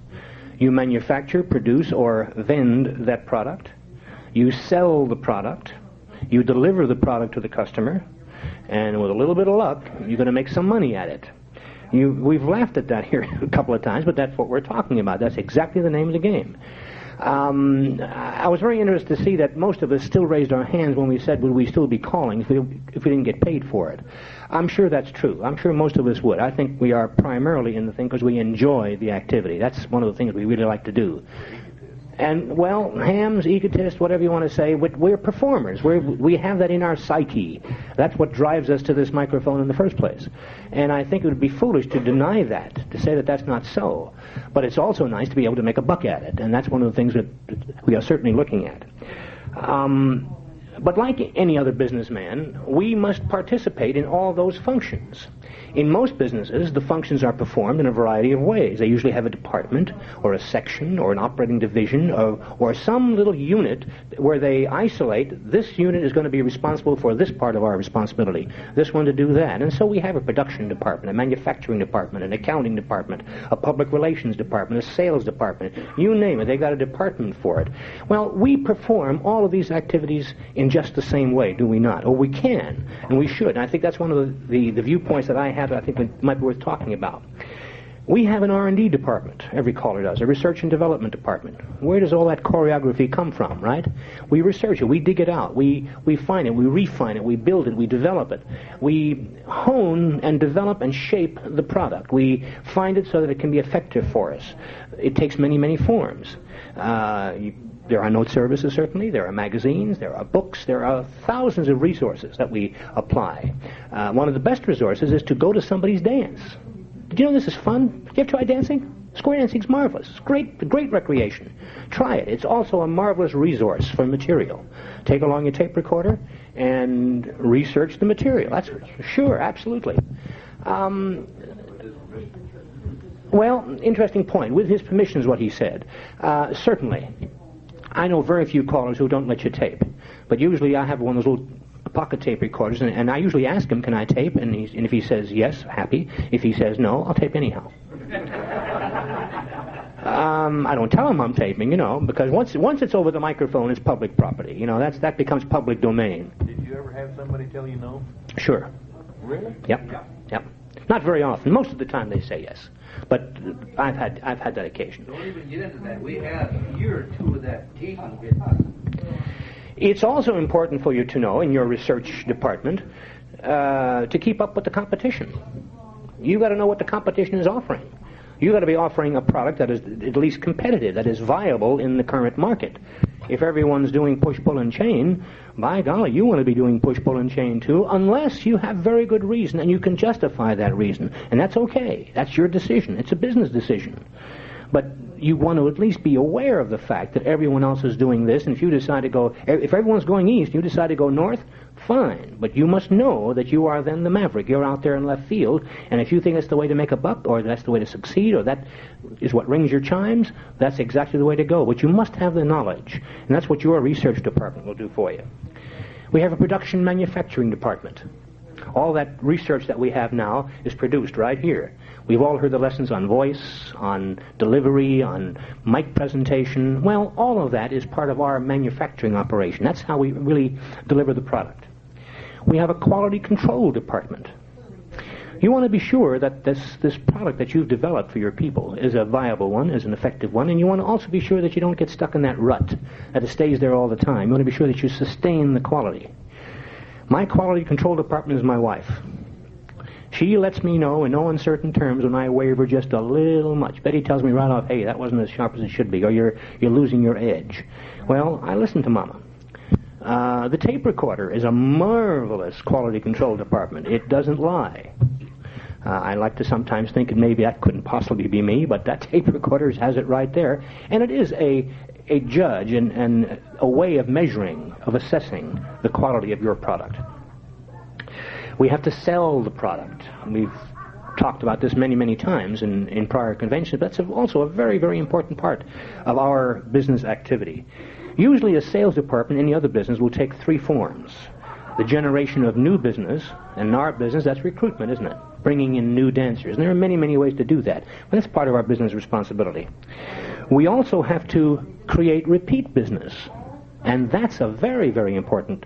You manufacture, produce, or vend that product. You sell the product. You deliver the product to the customer. And with a little bit of luck, you're going to make some money at it. We've laughed at that here a couple of times, but that's what we're talking about. That's exactly the name of the game. I was very interested to see that most of us still raised our hands when we said, would we still be calling if we didn't get paid for it? I'm sure that's true. I'm sure most of us would. I think we are primarily in the thing because we enjoy the activity. That's one of the things we really like to do. And, well, hams, egotists, whatever you want to say, we're performers. We have that in our psyche. That's what drives us to this microphone in the first place. And I think it would be foolish to deny that, to say that that's not so. But it's also nice to be able to make a buck at it, and that's one of the things that we are certainly looking at. But like any other businessman, we must participate in all those functions. In most businesses, the functions are performed in a variety of ways. They usually have a department, or a section, or an operating division, or some little unit where they isolate, this unit is going to be responsible for this part of our responsibility, this one to do that. And so we have a production department, a manufacturing department, an accounting department, a public relations department, a sales department. You name it, they've got a department for it. Well, we perform all of these activities in just the same way, do we not? Or we can, and we should. And I think that's one of the viewpoints that I have that I think it might be worth talking about. We have an R&D department, every caller does, a research and development department. Where does all that choreography come from, right? We research it, we dig it out, we find it, we refine it, we build it, we develop it. We hone and develop and shape the product. We find it so that it can be effective for us. It takes many, many forms. There are note services, certainly. There are magazines. There are books. There are thousands of resources that we apply. One of the best resources is to go to somebody's dance. Did you know this is fun? Did you ever try dancing? Square dancing's marvelous. It's great recreation. Try it. It's also a marvelous resource for material. Take along your tape recorder and research the material. That's sure, absolutely. Well, interesting point. With his permission is what he said. Certainly. I know very few callers who don't let you tape. But usually I have one of those little pocket tape recorders, and I usually ask him, can I tape? And if he says yes, happy. If he says no, I'll tape anyhow. I don't tell him I'm taping, because once it's over the microphone, it's public property. That becomes public domain. Did you ever have somebody tell you no? Sure. Really? Yep. Not very often. Most of the time they say yes. But I've had that occasion. Don't even get into that. We had a year or two of that teaching business. It's also important for you to know in your research department to keep up with the competition. You've got to know what the competition is offering. You've got to be offering a product that is at least competitive, that is viable in the current market. If everyone's doing push, pull, and chain, by golly, you want to be doing push, pull, and chain too, unless you have very good reason and you can justify that reason. And that's okay. That's your decision. It's a business decision. But you want to at least be aware of the fact that everyone else is doing this, and if everyone's going east, you decide to go north, fine. But you must know that you are then the maverick. You're out there in left field, and if you think that's the way to make a buck, or that's the way to succeed, or that is what rings your chimes, that's exactly the way to go. But you must have the knowledge, and that's what your research department will do for you. We have a production manufacturing department. All that research that we have now is produced right here. We've all heard the lessons on voice, on delivery, on mic presentation. Well, all of that is part of our manufacturing operation. That's how we really deliver the product. We have a quality control department. You want to be sure that this product that you've developed for your people is a viable one, is an effective one, and you want to also be sure that you don't get stuck in that rut, that it stays there all the time. You want to be sure that you sustain the quality. My quality control department is my wife. She lets me know in no uncertain terms when I waver just a little much. Betty tells me right off, hey, that wasn't as sharp as it should be, or you're losing your edge. Well, I listen to Mama. The tape recorder is a marvelous quality control department. It doesn't lie. I like to sometimes think that maybe that couldn't possibly be me, but that tape recorder has it right there. And it is a judge and a way of measuring, of assessing the quality of your product. We have to sell the product. We've talked about this many, many times in prior conventions, but that's also a very, very important part of our business activity. Usually a sales department, any other business, will take three forms. The generation of new business, and in our business, that's recruitment, isn't it? Bringing in new dancers. And there are many, many ways to do that. But that's part of our business responsibility. We also have to create repeat business. And that's a very, very important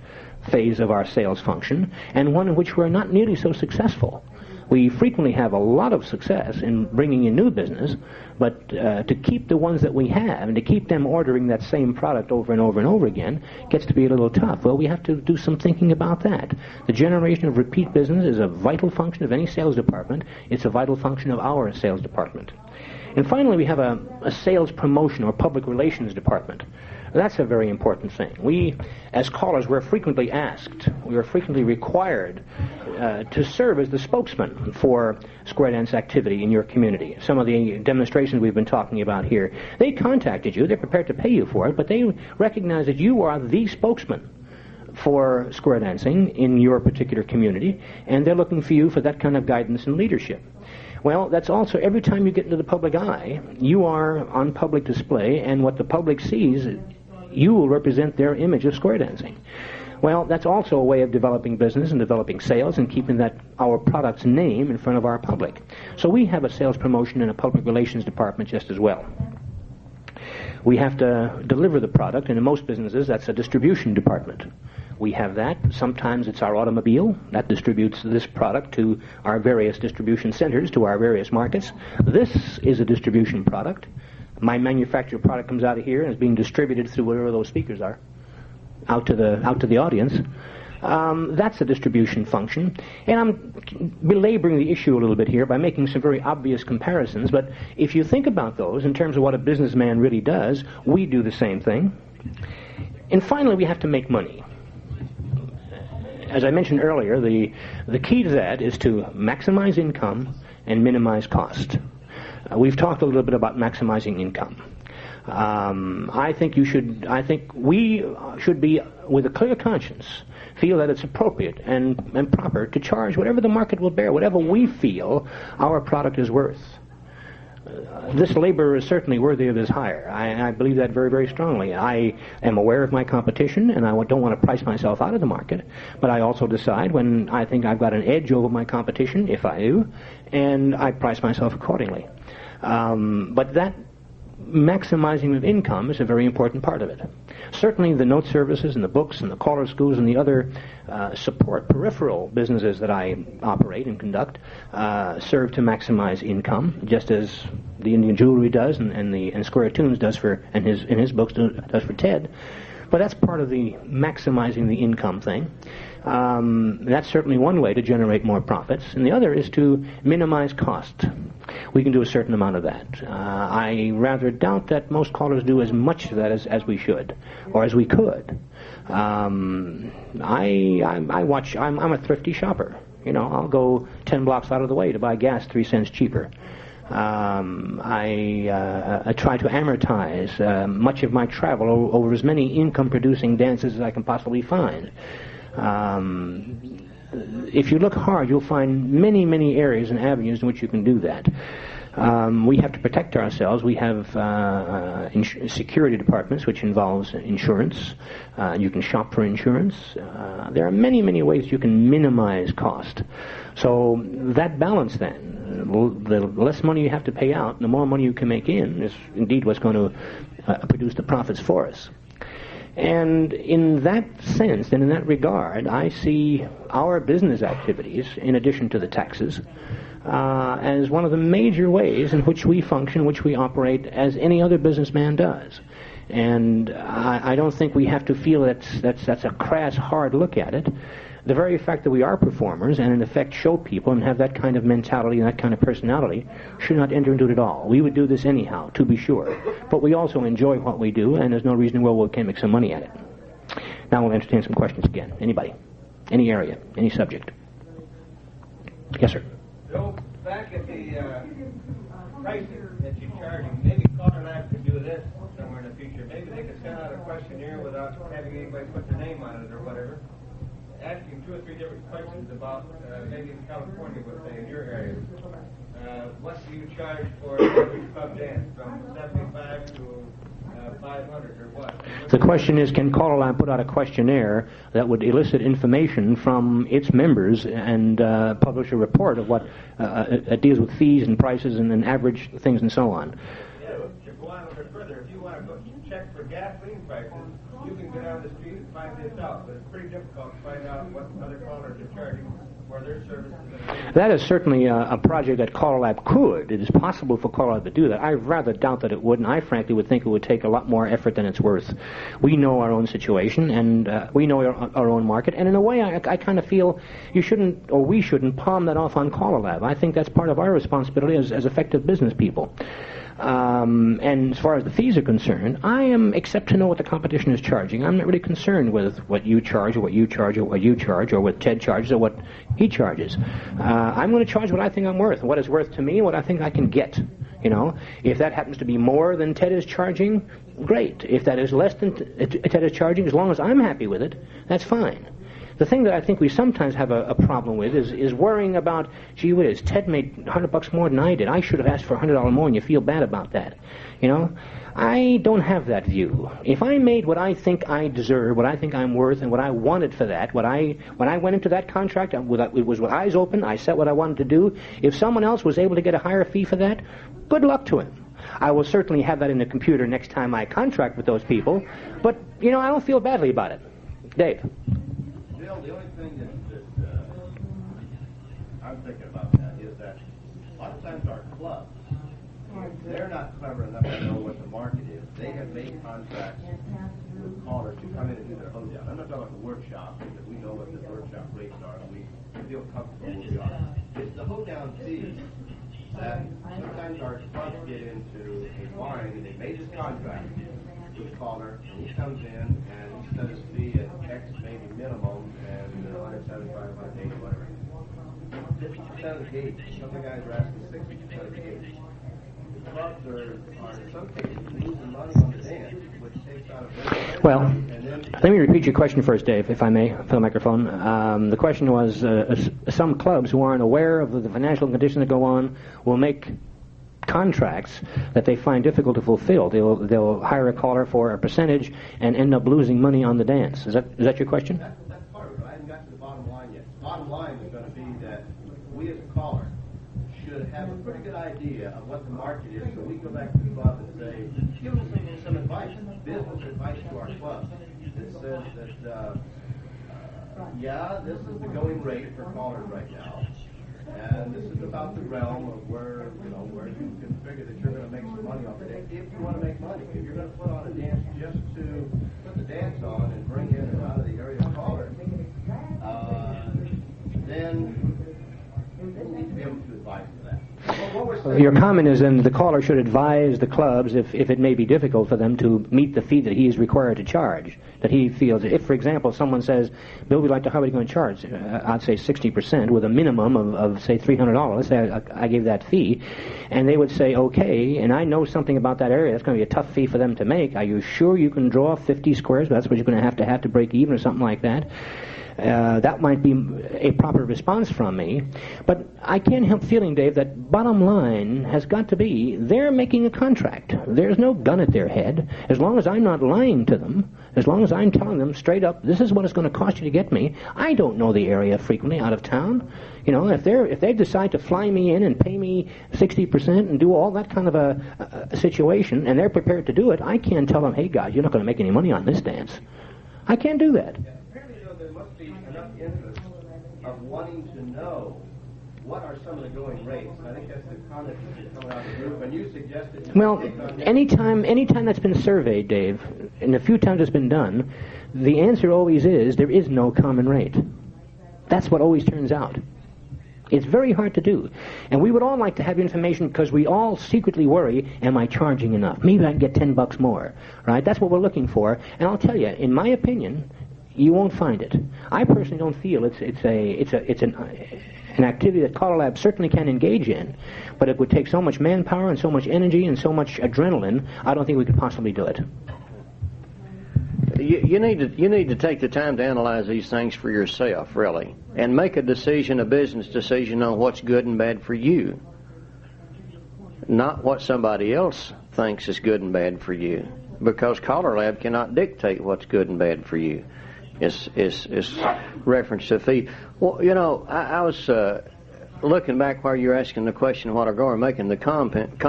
phase of our sales function, and one in which we're not nearly so successful. We frequently have a lot of success in bringing in new business, but to keep the ones that we have and to keep them ordering that same product over and over and over again gets to be a little tough. Well, we have to do some thinking about that. The generation of repeat business is a vital function of any sales department. It's a vital function of our sales department. And finally, we have a sales promotion or public relations department. That's a very important thing. We, as callers, we're frequently asked, we are frequently required to serve as the spokesman for square dance activity in your community. Some of the demonstrations we've been talking about here, they contacted you, they're prepared to pay you for it, but they recognize that you are the spokesman for square dancing in your particular community, and they're looking for you for that kind of guidance and leadership. Well, that's also, every time you get into the public eye, you are on public display, and what the public sees, you will represent their image of square dancing. Well, that's also a way of developing business and developing sales and keeping our product's name in front of our public. So we have a sales promotion and a public relations department just as well. We have to deliver the product, and in most businesses, that's a distribution department. We have that. Sometimes it's our automobile that distributes this product to our various distribution centers, to our various markets. This is a distribution product. My manufactured product comes out of here and is being distributed through wherever those speakers are, out to the audience. That's a distribution function. And I'm belaboring the issue a little bit here by making some very obvious comparisons, but if you think about those in terms of what a businessman really does, we do the same thing. And finally, we have to make money. As I mentioned earlier, the key to that is to maximize income and minimize cost. We've talked a little bit about maximizing income. I think we should be, with a clear conscience, feel that it's appropriate and proper to charge whatever the market will bear, whatever we feel our product is worth. This laborer is certainly worthy of his hire. I believe that very, very strongly. I am aware of my competition, and I don't want to price myself out of the market, but I also decide when I think I've got an edge over my competition, if I do, and I price myself accordingly. But that maximizing of income is a very important part of it. Certainly the note services and the books and the caller schools and the other support peripheral businesses that I operate and conduct serve to maximize income, just as the Indian Jewelry does and Square Tunes does in his books does for Ted. But that's part of the maximizing the income thing. That's certainly one way to generate more profits, and the other is to minimize cost. We can do a certain amount of that. I rather doubt that most callers do as much of that as we should, or as we could. I'm a thrifty shopper. I'll go 10 blocks out of the way to buy gas 3 cents cheaper. I try to amortize much of my travel over as many income-producing dances as I can possibly find. If you look hard, you'll find many, many areas and avenues in which you can do that. We have to protect ourselves. We have security departments, which involves insurance. You can shop for insurance. There are many, many ways you can minimize cost. So that balance then, the less money you have to pay out, the more money you can make in, is indeed what's going to produce the profits for us. And in that sense, and in that regard, I see our business activities, in addition to the taxes, as one of the major ways in which we function, which we operate, as any other businessman does. And I don't think we have to feel that's a crass, hard look at it. The very fact that we are performers and in effect show people and have that kind of mentality and that kind of personality should not enter into it at all. We would do this anyhow, to be sure. But we also enjoy what we do, and there's no reason why we can't make some money at it. Now we'll entertain some questions again. Anybody? Any area? Any subject? Yes, sir. Joe, back at the pricing that you're charging, maybe CALLERLAB could do this somewhere in the future. Maybe they could send out a questionnaire without having anybody put their name on it or whatever, asking 2 or 3 different questions about, maybe in California, let's say, in your area. What do you charge for every club dance, from 75 to 500 or what? The question is, can CALLERLAB put out a questionnaire that would elicit information from its members and publish a report of what deals with fees and prices and average things and so on? Yeah, to go on a little further, if you want to go check for gasoline prices, you can go down the street and find this out, but it's pretty difficult to find out what other callers are charging for their services. That is certainly a project that CALLERLAB could. It is possible for CALLERLAB to do that. I rather doubt that it would, and I frankly would think it would take a lot more effort than it's worth. We know our own situation, and we know our own market, and in a way I kind of feel you shouldn't, or we shouldn't, palm that off on CALLERLAB. I think that's part of our responsibility as effective business people. And as far as the fees are concerned, I am, except to know what the competition is charging, I'm not really concerned with what you charge or what you charge or what you charge or what Ted charges or what he charges. I'm going to charge what I think I'm worth, what it's worth to me, what I think I can get. If that happens to be more than Ted is charging, great. If that is less than Ted is charging, as long as I'm happy with it, that's fine. The thing that I think we sometimes have a problem with is worrying about, gee whiz, Ted made $100 more than I did. I should have asked for $100 more, and you feel bad about that. I don't have that view. If I made what I think I deserve, what I think I'm worth, and what I wanted for that, when I went into that contract, it was with eyes open, I said what I wanted to do. If someone else was able to get a higher fee for that, good luck to him. I will certainly have that in the computer next time I contract with those people, but, I don't feel badly about it. Dave? Bill, the only thing that I'm thinking about that is that a lot of times our clubs, they're not clever enough to know what the market is. They have made contracts with callers to come in and do their hoedown. I'm not talking about the workshop, because we know what the workshop rates are, and we feel comfortable where we are. It's the hoedown fees that sometimes our clubs get into a bind, and they made this contract with a caller, and he comes in and he set his fee at X, maybe minimum, and 175, 180, whatever. 50% of the gauge. Some of the guys are asking 60% of the gauge. clubs are in some cases losing money on the dance, which takes out a Well, let me repeat your question first, Dave, if I may, for the microphone. The question was, some clubs who aren't aware of the financial conditions that go on will make contracts that they find difficult to fulfill. They'll hire a caller for a percentage and end up losing money on the dance. Is that your question? That's part of it, but I haven't got to the bottom line yet. The bottom line is going to be that we as a caller should have a pretty good idea of what the market is, so we go back to the club and say, give us some advice, business advice to our club that says that, yeah, this is the going rate for callers right now, and this is about the realm of where you can figure that you're going to make some money off it. If you want to make money, if you're going to put on a dance just to put the dance on and bring in and out of the area caller, then you need to be able to advise for that. Your comment is then the caller should advise the clubs if it may be difficult for them to meet the fee that he is required to charge. That he feels, if, for example, someone says, Bill, we'd like to, how are you going to charge? I'd say 60% with a minimum of say, $300. Say I gave that fee. And they would say, okay, and I know something about that area. That's going to be a tough fee for them to make. Are you sure you can draw 50 squares? That's what you're going to have to break even or something like that. That might be a proper response from me. But I can't help feeling, Dave, that bottom line has got to be they're making a contract. There's no gun at their head. As long as I'm not lying to them, as long as I'm telling them straight up, this is what it's going to cost you to get me. I don't know the area frequently out of town. You know, if they decide to fly me in and pay me 60% and do all that kind of a situation, and they're prepared to do it, I can't tell them, hey, guys, you're not going to make any money on this dance. I can't do that. There must be enough interest of wanting to know what are some of the going rates. I think that's the comment that's coming out of the group. And you suggested... Well, anytime that's been surveyed, Dave, and a few times it's been done, the answer always is there is no common rate. That's what always turns out. It's very hard to do. And we would all like to have information because we all secretly worry, am I charging enough? Maybe I can get $10 more, right? That's what we're looking for. And I'll tell you, in my opinion, you won't find it. I personally don't feel it's an activity that CALLERLAB certainly can engage in, but it would take so much manpower and so much energy and so much adrenaline, I don't think we could possibly do it. You need to take the time to analyze these things for yourself, really, and make a decision, a business decision on what's good and bad for you, not what somebody else thinks is good and bad for you, because CALLERLAB cannot dictate what's good and bad for you. It's reference to fee. Well, you know, I was looking back while you were asking the question a while ago, or making the comment,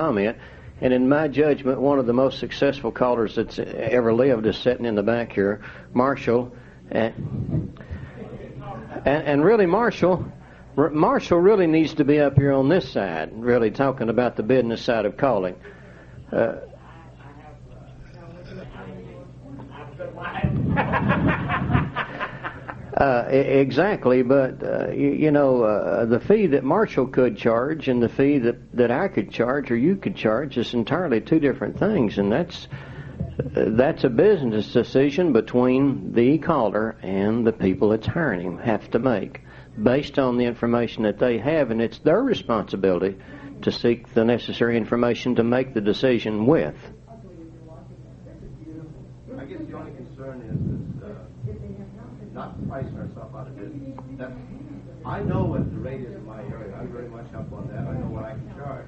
and in my judgment, one of the most successful callers that's ever lived is sitting in the back here, Marshall. And really, Marshall really needs to be up here on this side, really talking about the business side of calling. Exactly, but the fee that Marshall could charge and the fee that I could charge or you could charge is entirely two different things, and that's a business decision between the caller and the people that's hiring him have to make based on the information that they have, and it's their responsibility to seek the necessary information to make the decision with. I guess the only concern is not pricing ourselves out of business. I know what the rate is in my area. I'm very much up on that. I know what I can charge.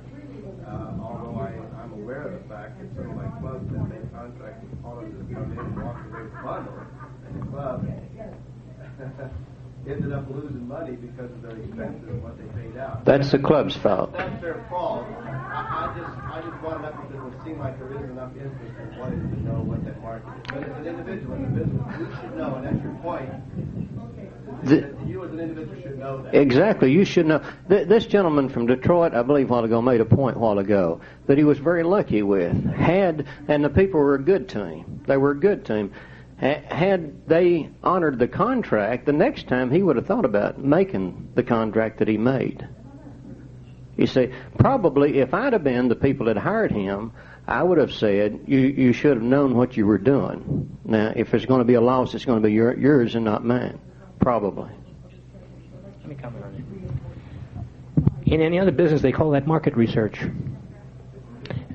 Although I'm aware of the fact that some of my clubs that made contracts with callers that come in and walk away with bundles, and the club ended up losing money because of their expenses and what they paid out. That's the club's fault. That's their fault. I just brought it up because it would seem like there isn't enough interest in wanting to know what that market is. But as an individual in the business, we should know, and that's your point. You as an individual should know that. Exactly, you should know. This gentleman from Detroit, I believe a while ago, made a point a while ago that he was very lucky with. And the people were good to him. They were good to him. Had they honored the contract, the next time he would have thought about making the contract that he made. You see, probably if I'd have been the people that hired him, I would have said, you should have known what you were doing. Now, if there's going to be a loss, it's going to be yours and not mine. Probably. Let me comment on it. In any other business, they call that market research.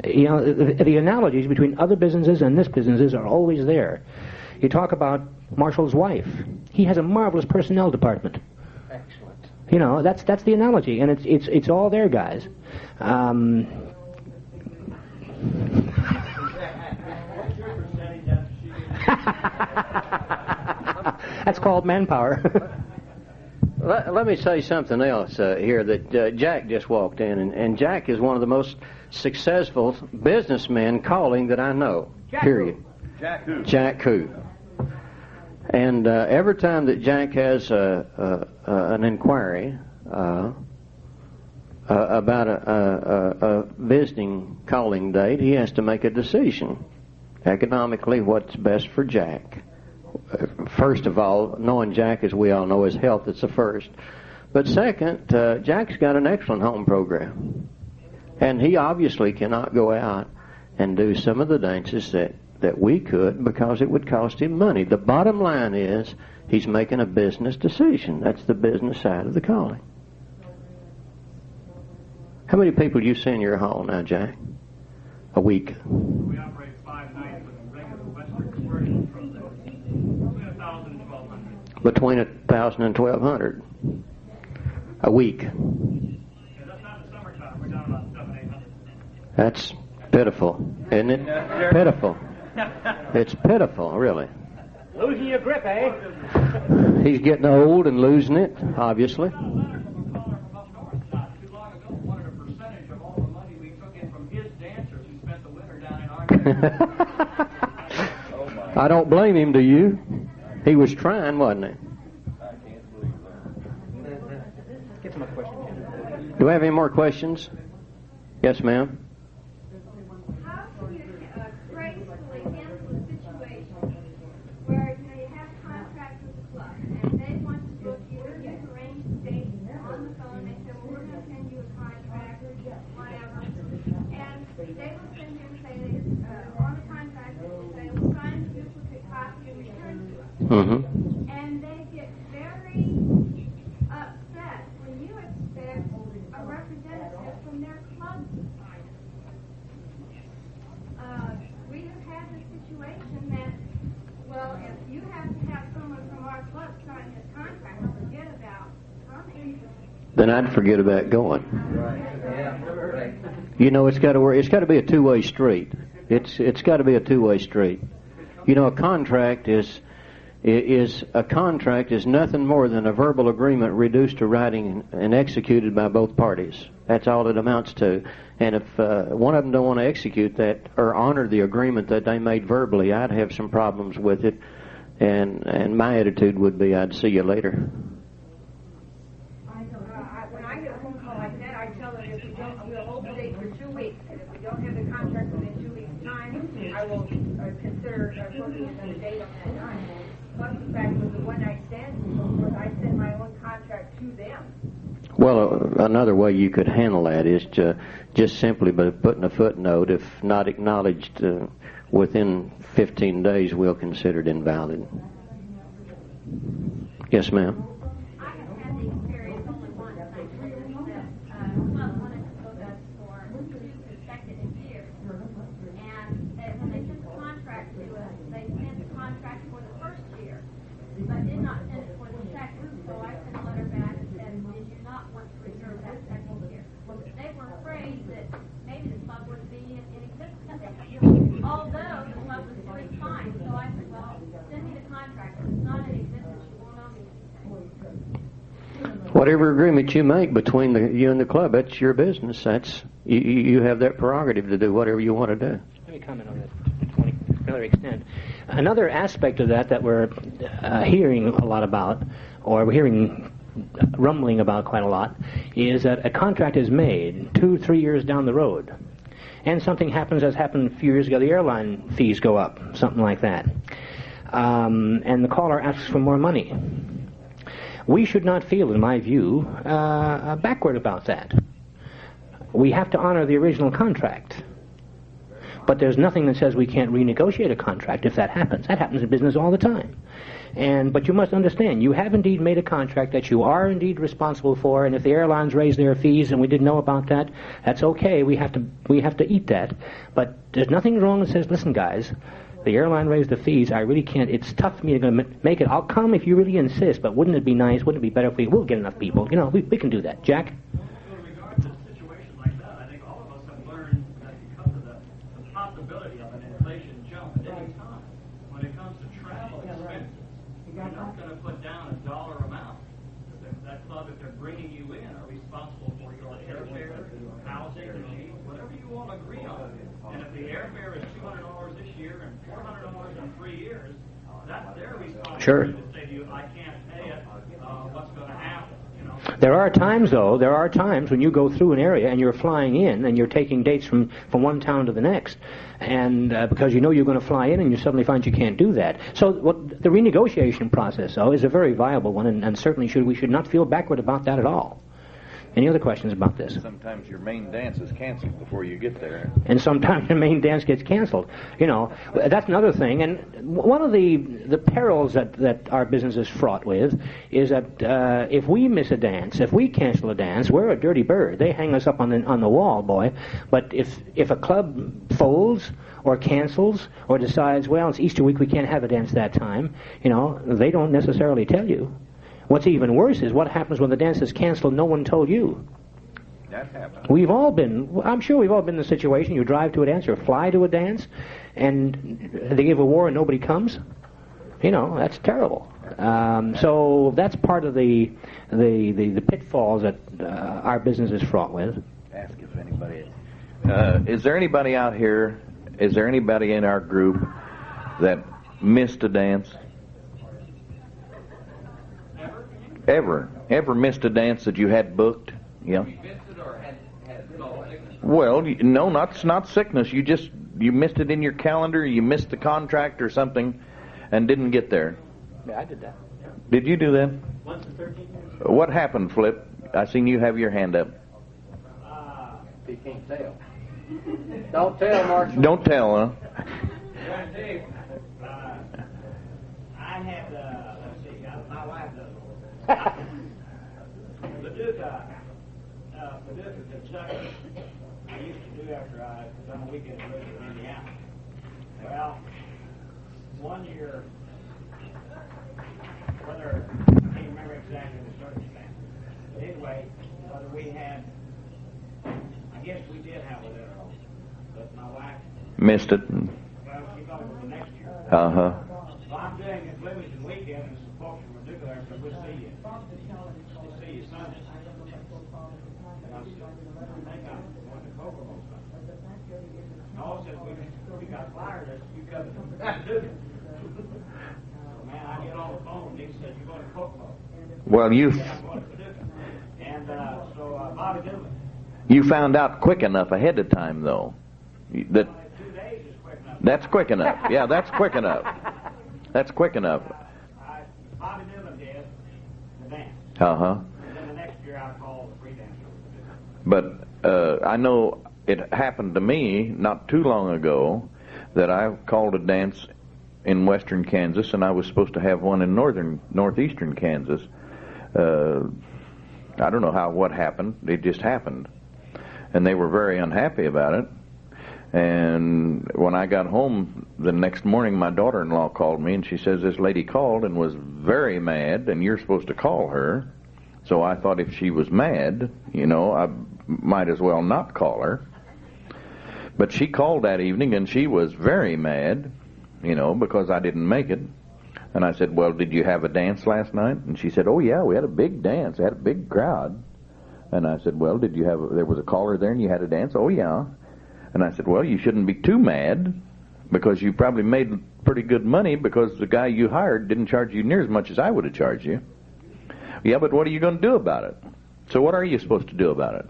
You know, the analogies between other businesses and this businesses are always there. You talk about Marshall's wife. He has a marvelous personnel department. Excellent. You know, that's the analogy, and it's all there, guys. That's called manpower. Let me say something else here that Jack just walked in, and Jack is one of the most successful businessmen calling that I know, period. Jack who? Jack who. And every time that Jack has an inquiry about a visiting calling date, he has to make a decision. Economically, what's best for Jack? First of all, knowing Jack, as we all know, his health is the first. But second, Jack's got an excellent home program. And he obviously cannot go out and do some of the dances that we could because it would cost him money. The bottom line is he's making a business decision. That's the business side of the calling. How many people do you see in your hall now, Jack? A week? We operate 5 nights with a regular Western conversion from there. Between 1,000 and 1,200. Between 1,000 and 1,200 a week. Yeah, that's not the summertime. We're down about 700-800. That's pitiful, isn't it? Pitiful. It's pitiful, really. Losing your grip, eh? He's getting old and losing it, obviously. I got a letter from a caller from up north not too long ago. Wanted a percentage of all the money we took in from his dancers who spent the winter down in our I don't blame him, do you? He was trying, wasn't he? Get some more questions. Do we have any more questions? Yes, ma'am. How can you gracefully handle a situation where you have a contract with the club and they want to book you and you arrange the date on the phone? They say, well, we're going to send you a contract, whatever. And they will send you and say, on the contract, they will say, well, sign the duplicate copy and return to us. Mm-hmm. And they get very upset when you expect a representative from their club to sign it. We have had the situation that, well, if you have to have someone from our club sign this contract, forget about coming. Then I'd forget about going. Right. You know, it's got to work. It's got to be a two-way street. It's got to be a two-way street. You know, a contract is nothing more than a verbal agreement reduced to writing and executed by both parties. That's all it amounts to. And if one of them don't want to execute that or honor the agreement that they made verbally, I'd have some problems with it. And my attitude would be, I'd see you later. When I get a phone call like that, I tell them if we don't, we'll hold the date for 2 weeks. And if we don't have the contract within 2 weeks' time, I will consider booking another date on that time. Plus the fact with the one-night stands and so forth, I send my own contract to them. Well, another way you could handle that is to just simply by putting a footnote, if not acknowledged within 15 days, we'll consider it invalid. Yes, ma'am. I have had the experience only once. I agree that club wanted to book us for 2 consecutive years. And when they sent the contract to us, they sent the contract for the first year, but did not send it for the second. So I sent a letter back and said, did you not want to reserve that second year? They were afraid that maybe the club would be in existence. Although the club was doing fine. So I said, well, send me the contract. If it's not in existence, you won't owe me anything. Whatever agreement you make between you and the club, that's your business. That's you have that prerogative to do whatever you want to do. Let me comment on that to a fairly extent. Another aspect of that we're hearing a lot about, or we're hearing rumbling about quite a lot, is that a contract is made 2-3 years down the road, and something happens as happened a few years ago. The airline fees go up, something like that, and the caller asks for more money. We should not feel, in my view, backward about that. We have to honor the original contract. But there's nothing that says we can't renegotiate a contract if that happens. That happens in business all the time. But you must understand, you have indeed made a contract that you are indeed responsible for, and if the airlines raise their fees and we didn't know about that, that's okay. We have to eat that. But there's nothing wrong that says, listen, guys, the airline raised the fees. I really can't. It's tough for me to make it. I'll come if you really insist. But wouldn't it be nice? Wouldn't it be better if we'll get enough people? You know, we can do that. Jack. Well, in regard to a situation like that, I think all of us have learned that because of the possibility of an inflation jump at any time, when it comes to travel expenses, you're not going to put down a dollar amount. That club, if they're bringing you in, are responsible for your airfare, housing, whatever you all agree on. And if the airfare is $200 this year and $400 in 3 years, that's their responsibility Sure. to say to you, I can't pay it, what's going to happen? You know? There are times when you go through an area and you're flying in and you're taking dates from one town to the next, and because you know you're going to fly in and you suddenly find you can't do that. So the renegotiation process, though, is a very viable one, and certainly we should not feel backward about that at all. Any other questions about this? Sometimes your main dance is canceled before you get there. And sometimes the main dance gets canceled. You know, that's another thing. And one of the perils that our business is fraught with is that if we miss a dance, if we cancel a dance, we're a dirty bird. They hang us up on the wall, boy. But if a club folds or cancels or decides, well, it's Easter week, we can't have a dance that time, you know, they don't necessarily tell you. What's even worse is what happens when the dance is canceled, no one told you. That happens. I'm sure we've all been in the situation, you drive to a dance or fly to a dance, and they give a war and nobody comes. You know, that's terrible. So that's part of the pitfalls that our business is fraught with. Ask if anybody... is there anybody out here, is there anybody in our group that missed a dance? Ever missed a dance that you had booked? Yeah. Well, no, not sickness. You missed it in your calendar. You missed the contract or something, and didn't get there. Yeah, I did that. Did you do that? Once in 13 years. What happened, Flip? I seen you have your hand up. You can't tell. Don't tell, Marshall. Don't tell, huh? I had, let's see, my wife does. Paducah, Kentucky, I used to do after I done a weekend trip in Indiana. Well, one year, whether, I can't remember exactly the circumstances, but anyway, whether we had, I guess we did have a little, but my wife Missed it. well, she thought it was the next year. Uh-huh. So I'm doing this Livingston weekend, and some folks from Paducah there said, we'll see you. We'll see you Sunday. And I said, I think I'm going to Kokomo Sunday. No, said, we got flyers, you come to Paducah. So, man, I get on the phone, and he said, you're going to Kokomo. Well, Yeah, I'm going to Paducah. And so Bobby Dillon. you found out quick enough ahead of time, though. That 2 days is quick enough. that's quick enough. Yeah, that's quick enough. That's quick enough. Bobby Dillon did the dance. Uh-huh. And then the next year I called the free dance. But I know it happened to me not too long ago that I called a dance in western Kansas, and I was supposed to have one in northeastern Kansas. I don't know what happened. It just happened. And they were very unhappy about it. And when I got home the next morning, my daughter-in-law called me, and she says this lady called and was very mad, and you're supposed to call her. So I thought if she was mad, you know, I might as well not call her. But she called that evening, and she was very mad, you know, because I didn't make it. And I said, well, did you have a dance last night? And she said, oh, yeah, we had a big dance. We had a big crowd. And I said, well, there was a caller there and you had a dance? Oh, yeah. And I said, well, you shouldn't be too mad because you probably made pretty good money because the guy you hired didn't charge you near as much as I would have charged you. Yeah, but what are you going to do about it? So what are you supposed to do about it?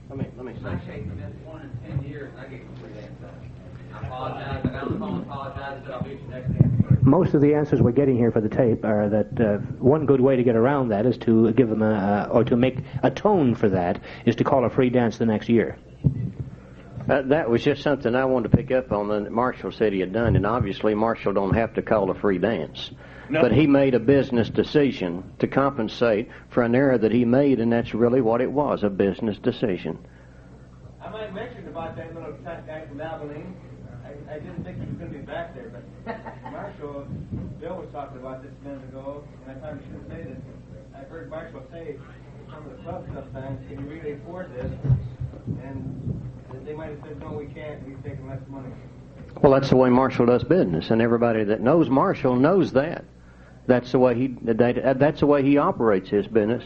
Let me say. I shake them in 1 in 10 years, I get free dance. I apologize. I got on the phone, apologize, but I'll be at your next dance. Most of the answers we're getting here for the tape are that one good way to get around that is to give them or to make atone for that is to call a free dance the next year. That was just something I wanted to pick up on that Marshall said he had done, and obviously Marshall don't have to call a free dance. No. But he made a business decision to compensate for an error that he made, and that's really what it was, a business decision. I might mention about that little guy from Abilene. I didn't think he was going to be back there, but Marshall, Bill was talking about this a minute ago, and I probably should have said it. I've heard Marshall say some of the clubs sometimes, can you really afford this? And they might have said, no, we can't, we've taken less money. Well, that's the way Marshall does business, and everybody that knows Marshall knows that. That's the way he operates his business.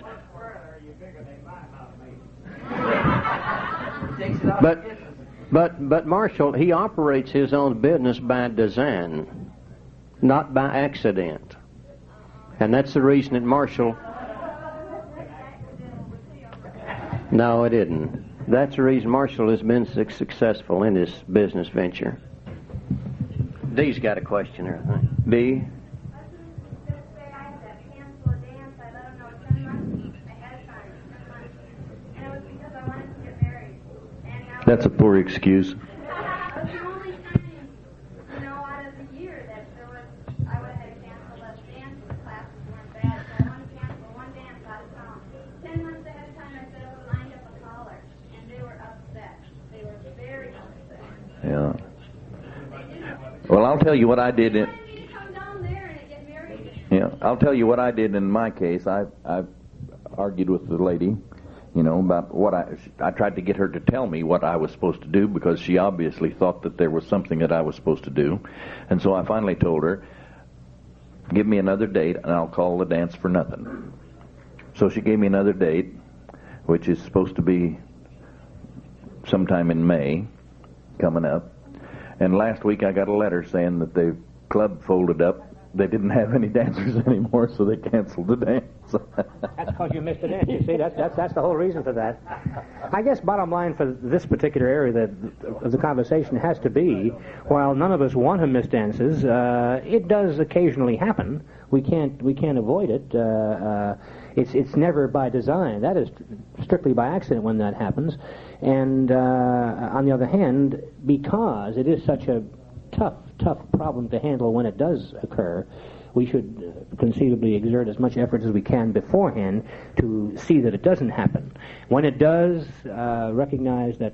But Marshall, he operates his own business by design, not by accident. And that's the reason that Marshall... No, it isn't. That's the reason Marshall has been successful in his business venture. Dee's got a question there, I think. Dee? That's a poor excuse. That's the only time, out of the year that I would have had to cancel us dance classes weren't bad, so I wanted to cancel one dance out of town. 10 months ahead of time, I said I would lined up a caller, and they were upset. They were very upset. Yeah. Well, I'll tell you what I did in... Come down there and get married. Yeah, I'll tell you what I did in my case. I argued with the lady, about what I tried to get her to tell me what I was supposed to do, because she obviously thought that there was something that I was supposed to do. And so I finally told her, give me another date and I'll call the dance for nothing. So she gave me another date, which is supposed to be sometime in May, coming up. And last week I got a letter saying that the club folded up. They didn't have any dancers anymore, so they canceled the dance. That's because you missed a dance. You see, that's the whole reason for that. I guess bottom line for this particular area of the conversation has to be, while none of us want to miss dances, it does occasionally happen. We can't avoid it. It's never by design. That is strictly by accident when that happens. And on the other hand, because it is such a tough problem to handle when it does occur, we should conceivably exert as much effort as we can beforehand to see that it doesn't happen. When it does, recognize that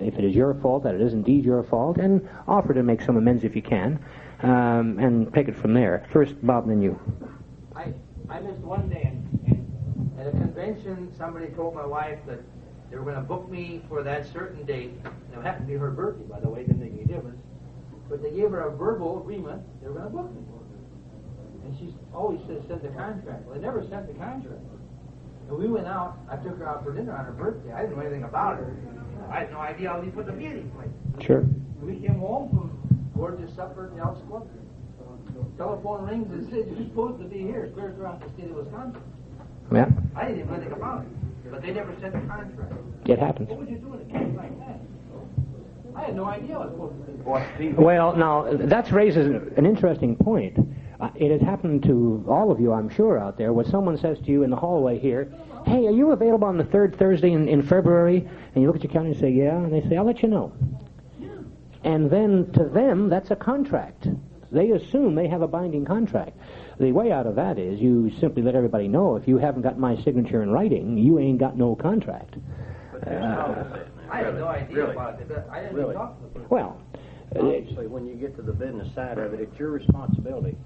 if it is your fault, that it is indeed your fault, and offer to make some amends if you can, and take it from there. First, Bob, then you. I missed one dance, and at a convention, somebody told my wife that they were going to book me for that certain date. Now, it happened to be her birthday, by the way, didn't make any difference. But they gave her a verbal agreement they were going to book me for it. And she always said, send the contract. Well, they never sent the contract. And we went out. I took her out for dinner on her birthday. I didn't know anything about her. I had no idea how they put the meeting place. Sure. And we came home from gorgeous supper at the Elks Club. Telephone rings and says, you're supposed to be here. Clear throughout the state of Wisconsin. Yeah. I didn't even know anything about it. But they never sent the contract. It happens. What would you do in a case like that? I had no idea I was supposed to be. Well, now, that raises an interesting point. It has happened to all of you, I'm sure, out there, where someone says to you in the hallway here, hey, are you available on the third Thursday in February? And you look at your calendar and say, yeah, and they say, I'll let you know. And then to them, that's a contract. They assume they have a binding contract. The way out of that is you simply let everybody know, if you haven't got my signature in writing, you ain't got no contract. I had no idea about it. I didn't even talk to the person. Well, obviously, when you get to the business side of it, it's your responsibility.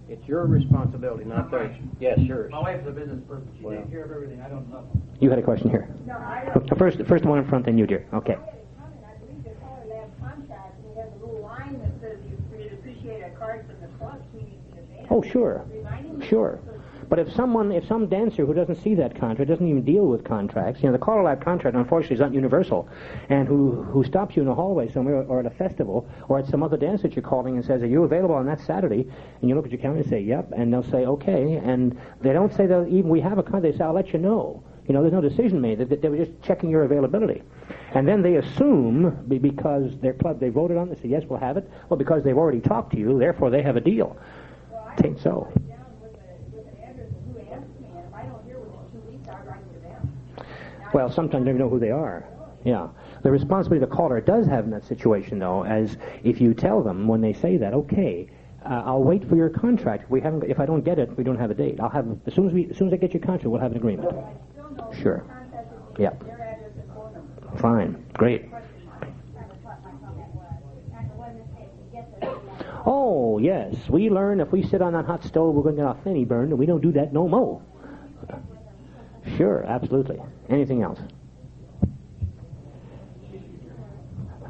It's your responsibility, not theirs. Yes, yours. My wife's a business person. She takes care of everything. I don't know. You had a question here. No, I First one in front, then you, dear. Okay. I believe the CALLERLAB contract, we have a little line that says we'd appreciate a card from the club 2 weeks in advance. Oh, sure. Sure. But if some dancer who doesn't see that contract, doesn't even deal with contracts, the CALLERLAB contract, unfortunately, is not universal, and who stops you in a hallway somewhere or at a festival or at some other dance that you're calling and says, are you available on that Saturday? And you look at your calendar and say, yep, and they'll say, okay, and they don't say that even we have a contract, they say, I'll let you know. There's no decision made. They were just checking your availability. And then they assume, because their club, they voted on it, they say, yes, we'll have it. Well, because they've already talked to you, therefore they have a deal. It ain't so. Well, sometimes you don't even know who they are. Yeah. The responsibility the caller does have in that situation, though, as if you tell them when they say that, okay, I'll wait for your contract. If I don't get it, we don't have a date. I'll have as soon as I get your contract, we'll have an agreement. Sure. Yeah. Fine. Great. Oh yes, we learn if we sit on that hot stove, we're going to get our fanny burned, and we don't do that no more. Sure, absolutely. Anything else?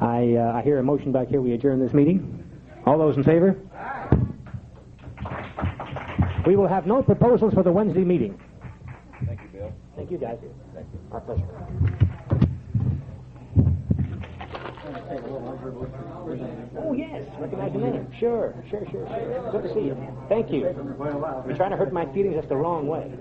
I hear a motion back here. We adjourn this meeting. All those in favor? We will have no proposals for the Wednesday meeting. Thank you, Bill. Thank you, guys. Thank you. Our pleasure. Oh, yes. Recognize the name. Sure. Good to see you. Thank you. You're trying to hurt my feelings. That's the wrong way.